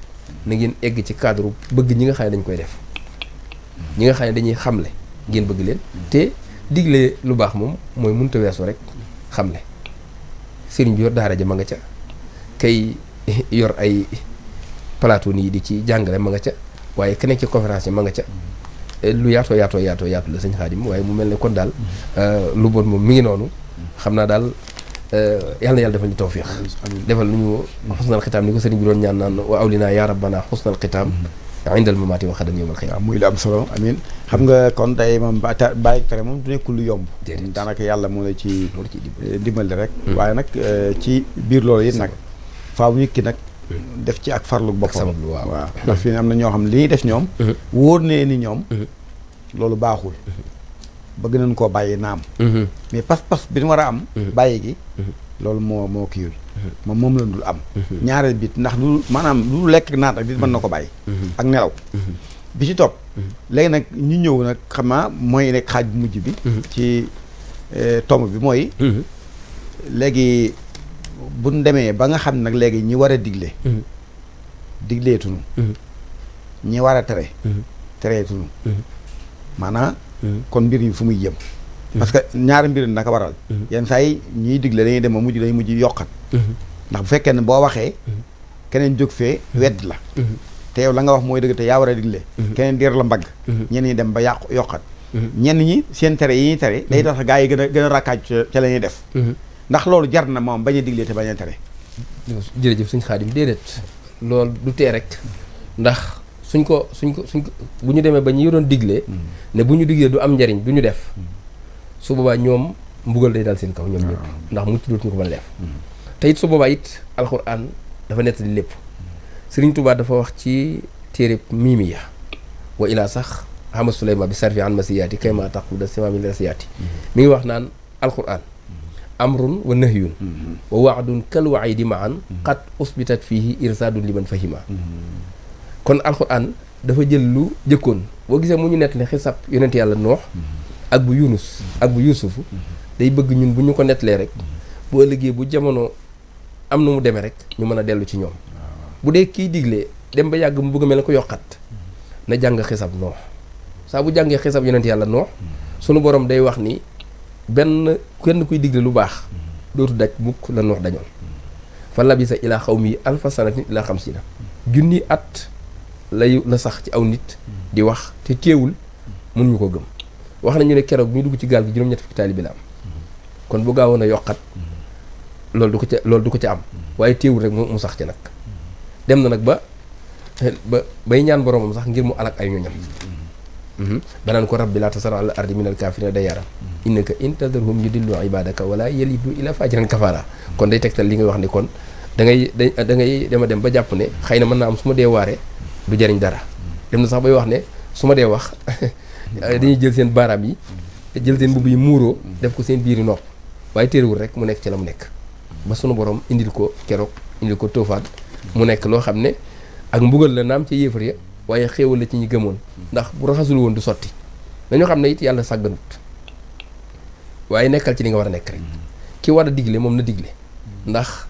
Speaker 2: na ngeen egg ci cadre bëgg ñi nga xam ne dañ koy def ñi nga xam ne dañuy xamle ngeen bëgg leen te digle lu baax moom mooy mënut a weesu rek xamle sëriñ bi yor daara ja ma nga ca kay yor ay plateau nii di ci jàngale ma nga ca waaye ku nekk ci conférence yi ma nga ca lu yaatoo yaatu la sëñ Xaadim waaye mu mel ne kon daal lu bon moom mi ngi noonu xam naa daal yàlla na yàlla defal ñu tawfiix defal lu ñu xusnal xitaam ni ko sëriñ bi doon ñaan naan wa awlinaa yaa rabbana xusnal xitaam indal mamaati wa xadan yawmal xiyaam
Speaker 1: muy lu am solo amiin xam nga kon tey moom bàyyi tere moom du nekkul lu yomb daanaka yàlla moo la ci dimbali rek waaye nag ci biir loolu it nag faaw nit ki nag def ci ak farlu boppam waaw ndax fii ne am na ñoo xam ne li ñuy def ñoom wóor ne ni ñoom loolu baaxul bëgg nañ koo bàyyi naam mais pas-pas bi ñu war a am bàyyi gi loolu moo kiiwul moom la dul am ñaareel bi ndax lu maanaam lu lekk naat ak di mën na ko bàyyi ak nelaw bi ci topp léegi nag ñu ñëw nag xam naa mooy nekk xaaj bu mujj bi ci tomb bi mooy léegi buñ demee ba nga xam nag léegi ñi war a digleetunu ñi war a tereetunu maanaam kon mbir yi fu muy jëm parce que ñaari mbir naka waral yenn saa yi ñuy digle dañuy dem ba mujj dañuy mujj yokkat ndax bu fekkee ne boo waxee keneen jóg fee wedd la te yow la nga wax mooy dëgg te yaa war a digle keneen diir la mbagg ñenn ñi dem ba yokkat ñenn ñi seen tere yi ñuy tere day tax gaa yi gën a rakkaaj ca la ñuy def ndax loolu jar na moom bañ a digle te bañ a tere
Speaker 2: jërëjëf suñ Xaadim déedéet loolu du tee rek ndax suñ ko bu ñu demee ba ñu doon diglee ne bu ñu diglee du am njariñ du ñu def su boobaa ñoom mbugal day dal seen kaw ñoom ñëpp ndax mucc dootuñu ko mën a def te it su boobaa it alxuraan dafa nettali lépp Sëriñ Tuubaa dafa wax ci téere Miimiya wa ilaa sax Ahmad Suleymaan bi sarfi an masiyaati kay maa taqu da simaami rasiyaati mi ngi wax naan alxuraan amrun wa nahyun wa waadun kal waidi maan qad usbitat fihi irsaadun liman fahima kon alxuraan dafa jël lu jëkkoon boo gisee mu ñu nettali xisab yonent yàlla noox ak bu yunus ak bu yuusufu day bëgg ñun bu ñu ko nettalee rek bu ëllëgee bu jamono am na mu demee rek ñu mën a dellu ci ñoom bu dee kiy diglee dem ba yàgg mu bëgg mel ne ko yokkat na jàng xisab noox saa bu jàngee xisab yonent yàlla noox sunu borom day wax ni kenn kuy digle lu baax dootu daj mukk la noox dañoon fa labisa ilaa xawmi alfa sanatin ilaa xamsina junni at la sax ci aw nit di wax te teewul mënuñu ko gëm wax nañu ne keroog ñu dugg ci gaal gi juróom-ñett fukki taalibe la am kon bu gaawoon a yokkat loolu du ko ca am waaye teewul rek mu sax ci nag dem na nag bay ñaan boromam sax ngir mu alak ay ñoñam banaan ko rabbi laa tasar ala ardi minal kaafirina dayyaara innaka in tadarhum yudillu ibadaka wala yalidu ila fajiran kafara kon day tegtal li ngay wax ni kon da ngay dema dem ba jàpp ne xëy na mën naa am su ma dee waare du jariñ dara dem na sax bay wax ne su ma dee wax dañuy jël seen baaraam yi jël seen mbubb yi muuroo def ko seen biiri nopp waaye téerewul rek mu nekk ci la mu nekk ba sunu borom indil ko keroog indil ko toofaat mu nekk loo xam ne ak mbugal la naam ci yéefar ya waaye xéewal la ci ñi gëmoon ndax bu raxasul woon du sotti dañoo xam ne it yàlla sàgganut waaye nekkal ci li nga war a nekk rek ki war a digle moom na digle ndax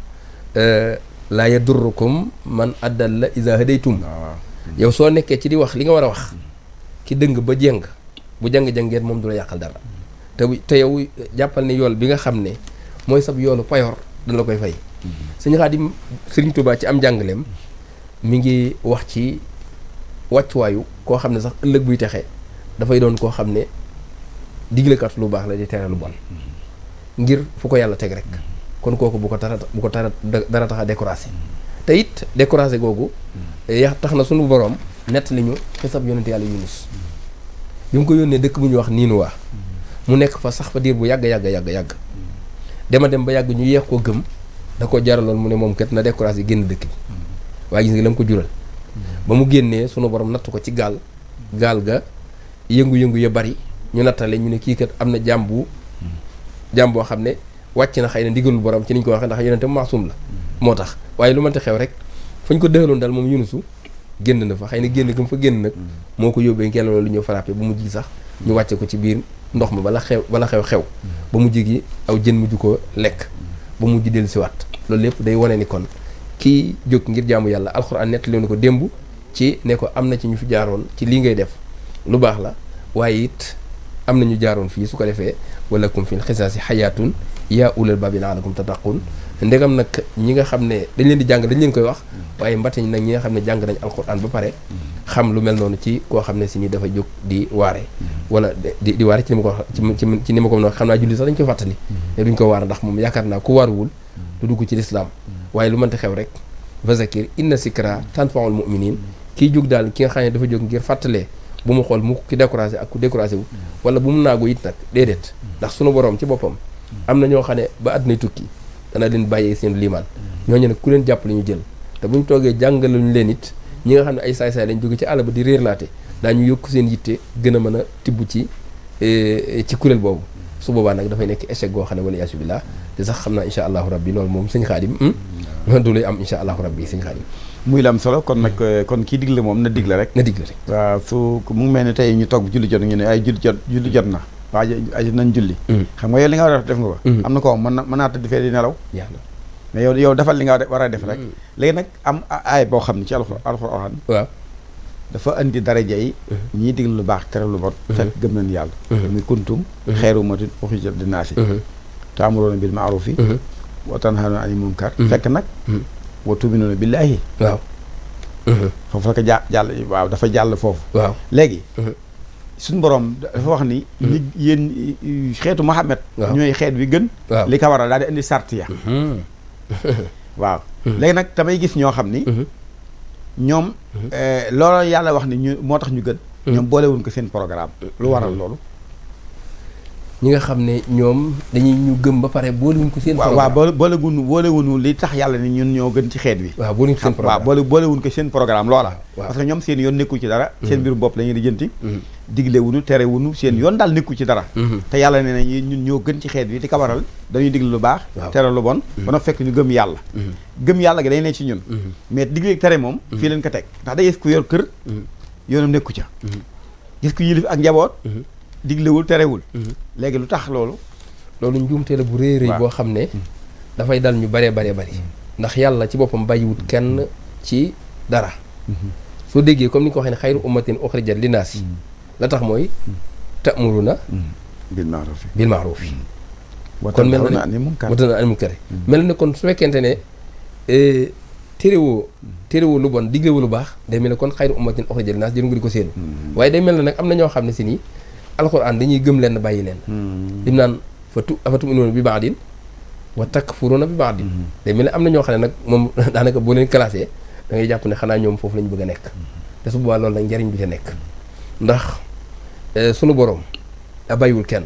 Speaker 2: laa yadurrukum man addalla iza hadaytum yow soo nekkee ci di wax li nga war a wax ki dëng ba jeng bu jàng-jàngeen moom du la yàqal dara te yow jàppal ne yool bi nga xam ne mooy sab yoolu payoor dana la koy fay Sëñ Xaadim Sëriñ Tuubaa ci am jàngaleem mi ngi wax ci wàccuwaayu koo xam ne sax ëllëg buy texe dafay doon koo xam ne diglekat lu baax la di tere lu bon ngir fu ko yàlla teg rek kon kooku bu ko dara tax a découragé te it découragé googu tax na sunu boroom nett li ñu xisab yonent yàlla Yunus bi mu ko yónnee dëkk bu ñuy wax Niinuwaa mu nekk fa sax fa diir bu yàgg dema dem ba yàgg ñu yeex koo gëm da ko jaraloon mu ne moom kat na découragé génn dëkk bi waaye gis nga la mu ko jural ba mu génnee sunu borom natt ko ci gaal ga yëngu-yëngu ya bari ñu nattale ñu ne kii kat am na jaam boo xam ne wàcc na xëy na ndigalul borom ci niñ ko waxee ndax yonente maasum la moo tax waaye lu mënta xew rek fañ ko dëxaloon daal moom Yunusu génn na fa xëy na génn gëm fa génn nag moo ko yóbbee ngelaw lu ñëw frappé ba mujj sax ñu wàcce ko ci biir ndox ma bala xew ba mujj gi aw jën mujj ko lekk ba mujj dellu si waat loolu lépp day wane ni kon kii jóg ngir jaamu yàlla alxuraan nettali na ko démb ci ne ko am na ci ñu fi jaaroon ci lii ngay def lu baax la waaye it am na ñu jaaroon fii su ko defee walakum fil xisaasi xayaatun yaa ulal baabi laalakum tattaqun ndegam nag ñi nga xam ne dañ leen di jàng dañ leen koy wax waaye mbatañ nag ñi nga xam ne jàng nañ alxuraan ba pare xam lu mel noonu ci koo xam ne si ni dafa jóg di waare wala di waare ci ni ma ko wax ci ni ma ko mën a wax xam naa julli sax dañ koy fàttali ne duñ ko waar ndax moom yaakaar naa ku waaruwul du dugg ci lislaam waaye lu mënta xew rek fa zakir inna sikra tanfaul muminin kii jóg daal ki nga xam ne dafa jóg ngir fàttalee bu mu xool mu ki découragé ak ku découragé wu wala bu mu naagu it nag déedéet ndax sunu borom ci boppam am na ñoo xam ne ba àdduna tukki dana leen bàyyee seen liimaan ñooñu nag ku leen jàpp la ñu jël te buñ toogee jàngaluñu leen it ñi nga xam ne ay saay-saay lañ jóge ci àll ba di réer laate daañu yokk seen yitte gën a mën a tibb ci kuréel boobu su boobaa nag dafay nekk échec goo xam ne wala yaasu billah te sax xam naa insha allahu rabbi loolu moom sëñ Xaadim du lay am insha allahu rabbi sëñ Xaadim
Speaker 1: muy la am solo kon nag kon kii digle moom na digle rek waaw su mu ngi mel ne tey ñu toog julli jot ñu ne ay julli jot na waa aji nañ julli xam nga yow li nga war a def nga ko am na ko mën naa tëdd fee di nelaw mais yow defal li nga war a def rek léegi nag am aay boo xam ne ci alxuraan
Speaker 2: waaw
Speaker 1: dafa andi daraja yi ñii digle lu baax tere lu bon fekk gëm nañ yàlla muy kuntum xayra ummatin uxrijat linnaasi ta'muruuna bil ma'ruufi wa tanhawna anil munkar fekk nag wa tu'minuuna billaahi
Speaker 2: waaw
Speaker 1: foofu la ko jàll waaw dafa jàll foofu
Speaker 2: waaw léegi
Speaker 1: suñu borom dafa wax ni ñi yéen xeetu Muhammad ñooy xeet bi gën li ko waral daal di indi sart ya waaw léegi nag damay gis ñoo xam ni ñoom loolu yàlla wax ni ñu moo tax ñu gën ñoom boolewuñ ko seen programme lu waral loolu
Speaker 2: ñi nga xam ne ñoom dañuy ñu gëm ba pare boolewuñ ko seen programme
Speaker 1: waaw boolewuñu li tax yàlla ni ñun ñoo gën ci xeet wi
Speaker 2: waaw boolewuñ ko seen programme
Speaker 1: waaw boolewuñ ko seen programme loola parce que ñoom seen yoon nekku ci dara seen mbirum bopp la ñuy di jënti diglewuñu terewuñu seen yoon daal nekku ci dara te yàlla ne na ñun ñoo gën ci xeet wi di ko waral dañuy digle lu baax tere lu bon ba na fekk ñu gëm yàlla gëm yàlla gi day ne ci ñun mais digle tere moom fii leen ko teg ndax day gis ku yor kër yoonam nekku ca gis ku yilif ak njaboot diglewul terewul léegi lu tax loolu
Speaker 2: njuumte la bu rëy rëy boo xam ne dafay dal ñu baree bari ndax yàlla ci boppam bàyyiwut kenn ci dara soo déggee comme ni ko waxee ne xayru ummatin uxrijat linnaasi la tax mooy ta'muruna bil ma'ruf kon mel na ne watanhawna anil munkar mel na kon su fekkente ne téréwoo lu bon diglewoo lu baax day mel ne kon xayru ummatin uxrijat linnaasi jëru nga di ko séenu waaye day mel ne nag am na ñoo xam ne si nii alxuraan dañuy gëm leen bàyyi leen lim naan afatu'minuuna bi ba'din wa takfuruuna bi ba'din day mel ne am na ñoo xam ne nag moom daanaka boo leen classé da ngay jàpp ne xanaa ñoom foofu la ñu bëgg a nekk te su boobaa loolu nag njariñ bi ca nekk ndax sunu borom a bàyyiwul kenn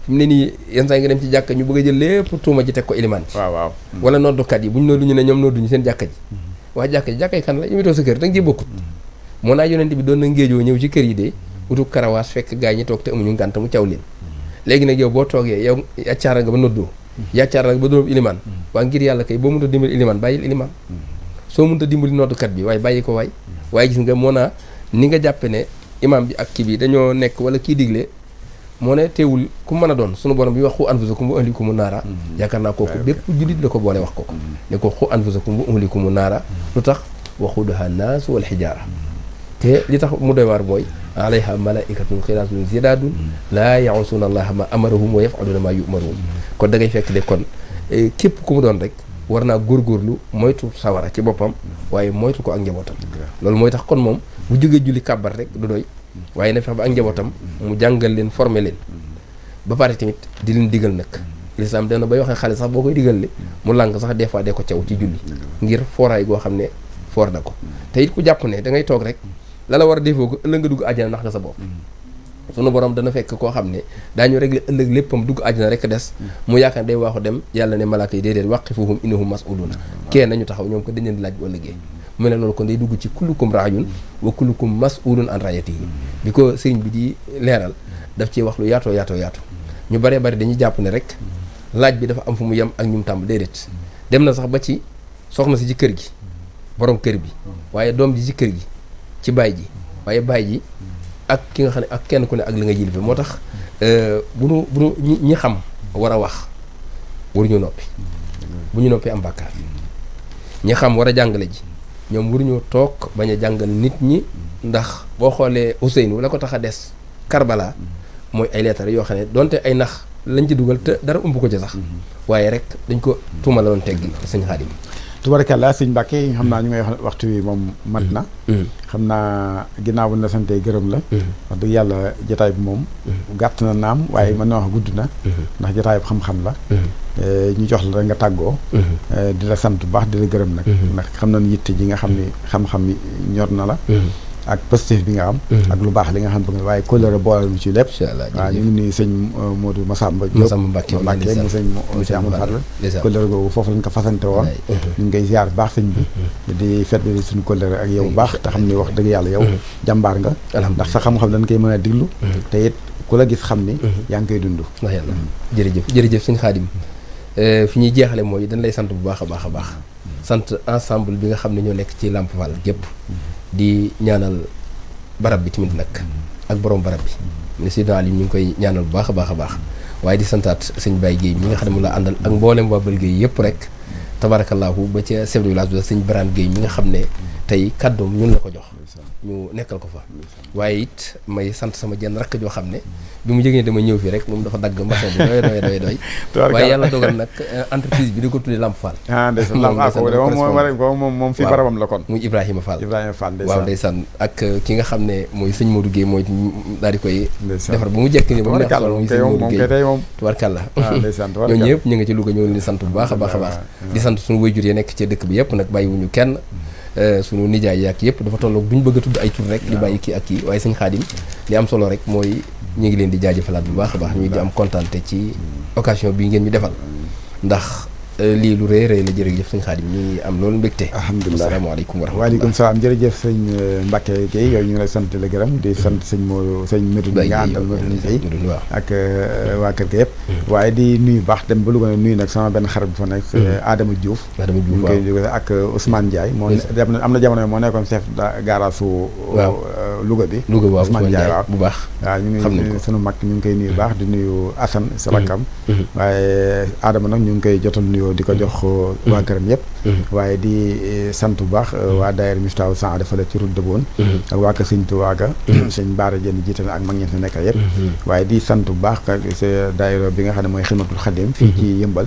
Speaker 2: fi mu ne nii yenn saa nga dem ci jàkka ñu bëgg a jël lépp tuuma ji teg ko ilimaan bi
Speaker 1: waaw
Speaker 2: wala noddukat yi bu ñu noddu ñu ne ñoom nodduñu seen jàkka ji wax jàkka ji jàkka yi kan la ñu too sa kër da nga ciy bokkut moo naa yonent bi doon na ngéejoo ñëw ci kër yi de utu karawaas fekk gaa yi ñi toog te amuñu ngànt mu caw leen léegi nag yow boo toogee yow yàccaara nga ba noddoo yàccaara nga ba doon ilimaan waa ngir yàlla kay boo mënta dimbali ilimaan bàyyil ilimaan soo mënta dimbali noddukat bi waaye bàyyi ko waaye gis nga moo naa ni nga jàppe ne imaam bi ak kii bi dañoo nekk wala kii digle moo ne teewul ku mën a doon sunu borom bi wax xu anfusakum wa ahlikum naara yaakaar naa kooku bépp jullit la ko boole wax ko ne ko xu anfusakum wa ahlikum naara lu tax waquuduhaa naas wal hijaara te li tax mu doy waar mooy alayha malaikatun xilaatun zidaadun laa ya'suuna allaha ma amarahum wa yaf'aluuna maa yu'maruun kon da ngay fekk de kon képp ku mu doon rek war naa góorgóorlu moytu sawara ci boppam waaye moytu ko ak njabootam loolu mooy tax kon moom bu jógee julli kàbbar rek du doy waaye na fex ba ak njabootam mu jàngal leen former leen ba pare tamit di leen digal nag lislaam dana bay waxee xale sax boo koy digal li mu làng sax des fois dee ko caw ci julli ngir fooraay goo xam ne foor na ko te it ku jàpp ne da ngay toog rek la la war a defoo ko ëllëg nga dugg àjjana ndax nga sa bopp sunu borom dana fekk koo xam ne daañu régler ëllëg léppam dugg àjjana rek des mu yaakaar ne day waaxu dem yàlla ne malaaka yi déedéet waqifuhum innahum mas'uluuna kee nañu taxaw ñoom ko dañ leen di laaj bu ëllëgee mu ne loolu kon day dugg ci kullukum raayun wa kullukum mas'ulun an raayatihi bi ko sëriñ bi di leeral daf ci wax lu yaatoo ñu baree bari dañuy jàpp ne rek laaj bi dafa am fu mu yem ak ñum tàmb déedéet dem na sax ba ci soxna si ci kër gi borom kër bi waaye doom ji ci kër gi ci baay ji waaye baay ji ak ki nga xam ne ak kenn ku ne ak li nga yilife moo tax bu nu ñi xam war a wax waruñu noppi bu ñu noppee am bàkkaar ñi xam war a jàngale ji ñoom waruñoo toog bañ a jàngal nit ñi ndax boo xoolee Ousseynou la ko tax a des Karbala mooy ay leetar yoo xam ne donte ay nax lañ ci dugal te dara umb ko ci sax waaye rek dañ ko tuuma la doon teggi sëñ Xaadim
Speaker 1: tubaarkalla sëñ Mbàkke xam naa ñu ngay waxtu wi moom mat na xam naa ginnaaw bu na sante gërëm la wax dëgg yàlla jotaay bi moom gàtt na naam waaye mën na wax gudd na ndax jotaay bu xam-xam la ñu jox la rek nga tàggoo di la sant bu baax di la gërëm nag ndax xam nañ yitte ji nga xam ne xam-xam ñor na la ak positif bi nga am ak lu baax li nga xam bëgg waaye kóllëre boolal mu ci lépp waaw ñu ngi nuyu sëñ Modou Massamba Mbàkke mu sëñ si amul Fall kóllëre googu foofu lañ ko fasante woon ñu ngi koy ziar bu baax sëñ bi di fetli suñu kóllëre ak yow bu baax te xam ni wax dëgg yàlla yow jàmbaar nga ndax sa xam-xam dañ koy mën a diglu te it ku la gis xam ni yaa ngi koy dund
Speaker 2: wax yàlla jërëjëf sëñ Xaadim fi ñuy jeexale mooy dañ lay sant bu baax a baax sant ensemble bi nga xam ne ñoo nekk ci Lamp Fall gépp di ñaanal barab bi tamit nag ak borom barab bi monsieur Aliou ñu ngi koy ñaanal bu baax a baax waaye di santaat sëñ Baye Guèye mi nga xam ne mu la àndal ak mboolem waa Bël Guèye yëpp rek tabarakallahu ba ca chef de village bi sëñ Birane Guèye mi nga xam ne tey kàddoom ñun la ko jox ñu nekkal ko fa waaye it may sant sama jenn rakk joo xam ne bi mu jógee dama ñëw fii rek moom dafa dagg mbaxee bi doy waaye yàlla dogal nag entreprise bi di ko tuddee Lamp Fall
Speaker 1: moom fi barabam la kon
Speaker 2: muy Ibrahima Fall waaw ndeysaan ak ki nga xam ne mooy sëñ Modou Guèye mooy daal di koy defar ba mu jekk ni ba mu neex solo muy sëñ Modou Guèye tubarkàlla ñoo ñëpp ñu ngi ci Louga ñoo leen di sant bu baax a baax di sant suñu waajur yi nekk ci dëkk bi yëpp nag bàyyiwuñu kenn sunu nijaay yaak yëpp dafa tolloog duñ bëgg a tudd ay tur rek di bàyyi kii ak kii waaye sëñ Xaadim li am solo rek mooy ñu ngi leen di jaajëfalaat bu baax a baax ñu di am kontaante ci occasion bii ngeen ñu defal ndax lii lu rëy la jërëjëf sëñ Xaadim ñu ngi am loolu mbégte
Speaker 1: alhamdulilah
Speaker 2: asalaamaaleykum wa rahmatulah
Speaker 1: waaleykum salaam jërëjëf sëñ Mbacke Guèye yooyu ñu ngi lay sant la gërëm di sant sëñ Medoune nga àndal Medoune Guèye ak waa kër ga yëpp waaye di nuyu baax dem ba Louga nuyu nag sama benn xarit bu fa nekk Adama Diouf ñu koy jóge ak Ousmane Ndiaye moo am na jamono moo nekkoon chef garage su Louga bi Ousmane Ndiaye waaw
Speaker 2: bu baax
Speaker 1: waaw ñu ngi sunu mag ñu ngi koy nuyu baax di nuyu Assane sa rakkam waaye Adama nag ñu ngi koy jotal nuyu di ko jox waa këram yëpp waaye di sant bu baax waa daayira Miftahou Sahada dafa la ci route de Beaune ak waa kër sëñ Tuubaa ga sëñ Baara Jeen jiite na ak mag ñeen fi nekkal yëpp waaye di sant bu baax sa daayira bi nga xam ne mooy Xidmatul Xadim fii ci Yëmbal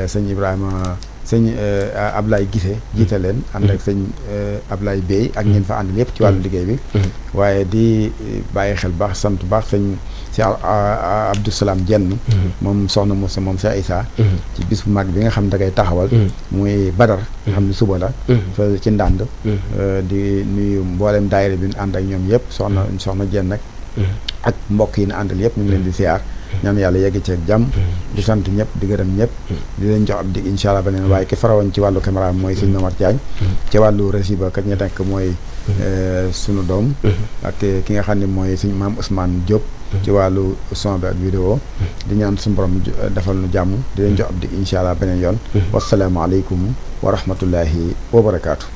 Speaker 1: sëñ Ibrahima sëñ Ablaye Gise jiite leen ànd ak sëñ Ablaye Bey ak ñeen fa àndal yëpp ci wàllu liggéey bi waaye di bàyyi xel baax sant bu baax sëñ si Abdou Salam Jenn moom soxna Moussa moom sa Issa ci bis bu mag bi nga xam ne da ngay taxawal muy Badar nga xam ne suba la fa ci ndànd di nuyu mboolem daayira bi ànd ak ñoom yëpp soxna Jenn nag ak mbokk yi na àndal yëpp ñu ngi leen di siyaar ñaan yàlla yegg ci ak jàmm di sant ñëpp di gërëm ñëpp di leen jox ab dig incha allah beneen waaye ki farawoon ci wàllu caméra mooy sëñ Momar Diagne ci wàllu régie ba kat ña nekk mooy sunu doom ak ki nga xam ne mooy suñu maam Ousmane Diop ci wàllu son bi ak vidéo di ñaan suñu borom defal nu jàmm di leen jox ab dig incha allah beneen yoon wasalaamaaleykum wa rahmatullahi wa barakaatu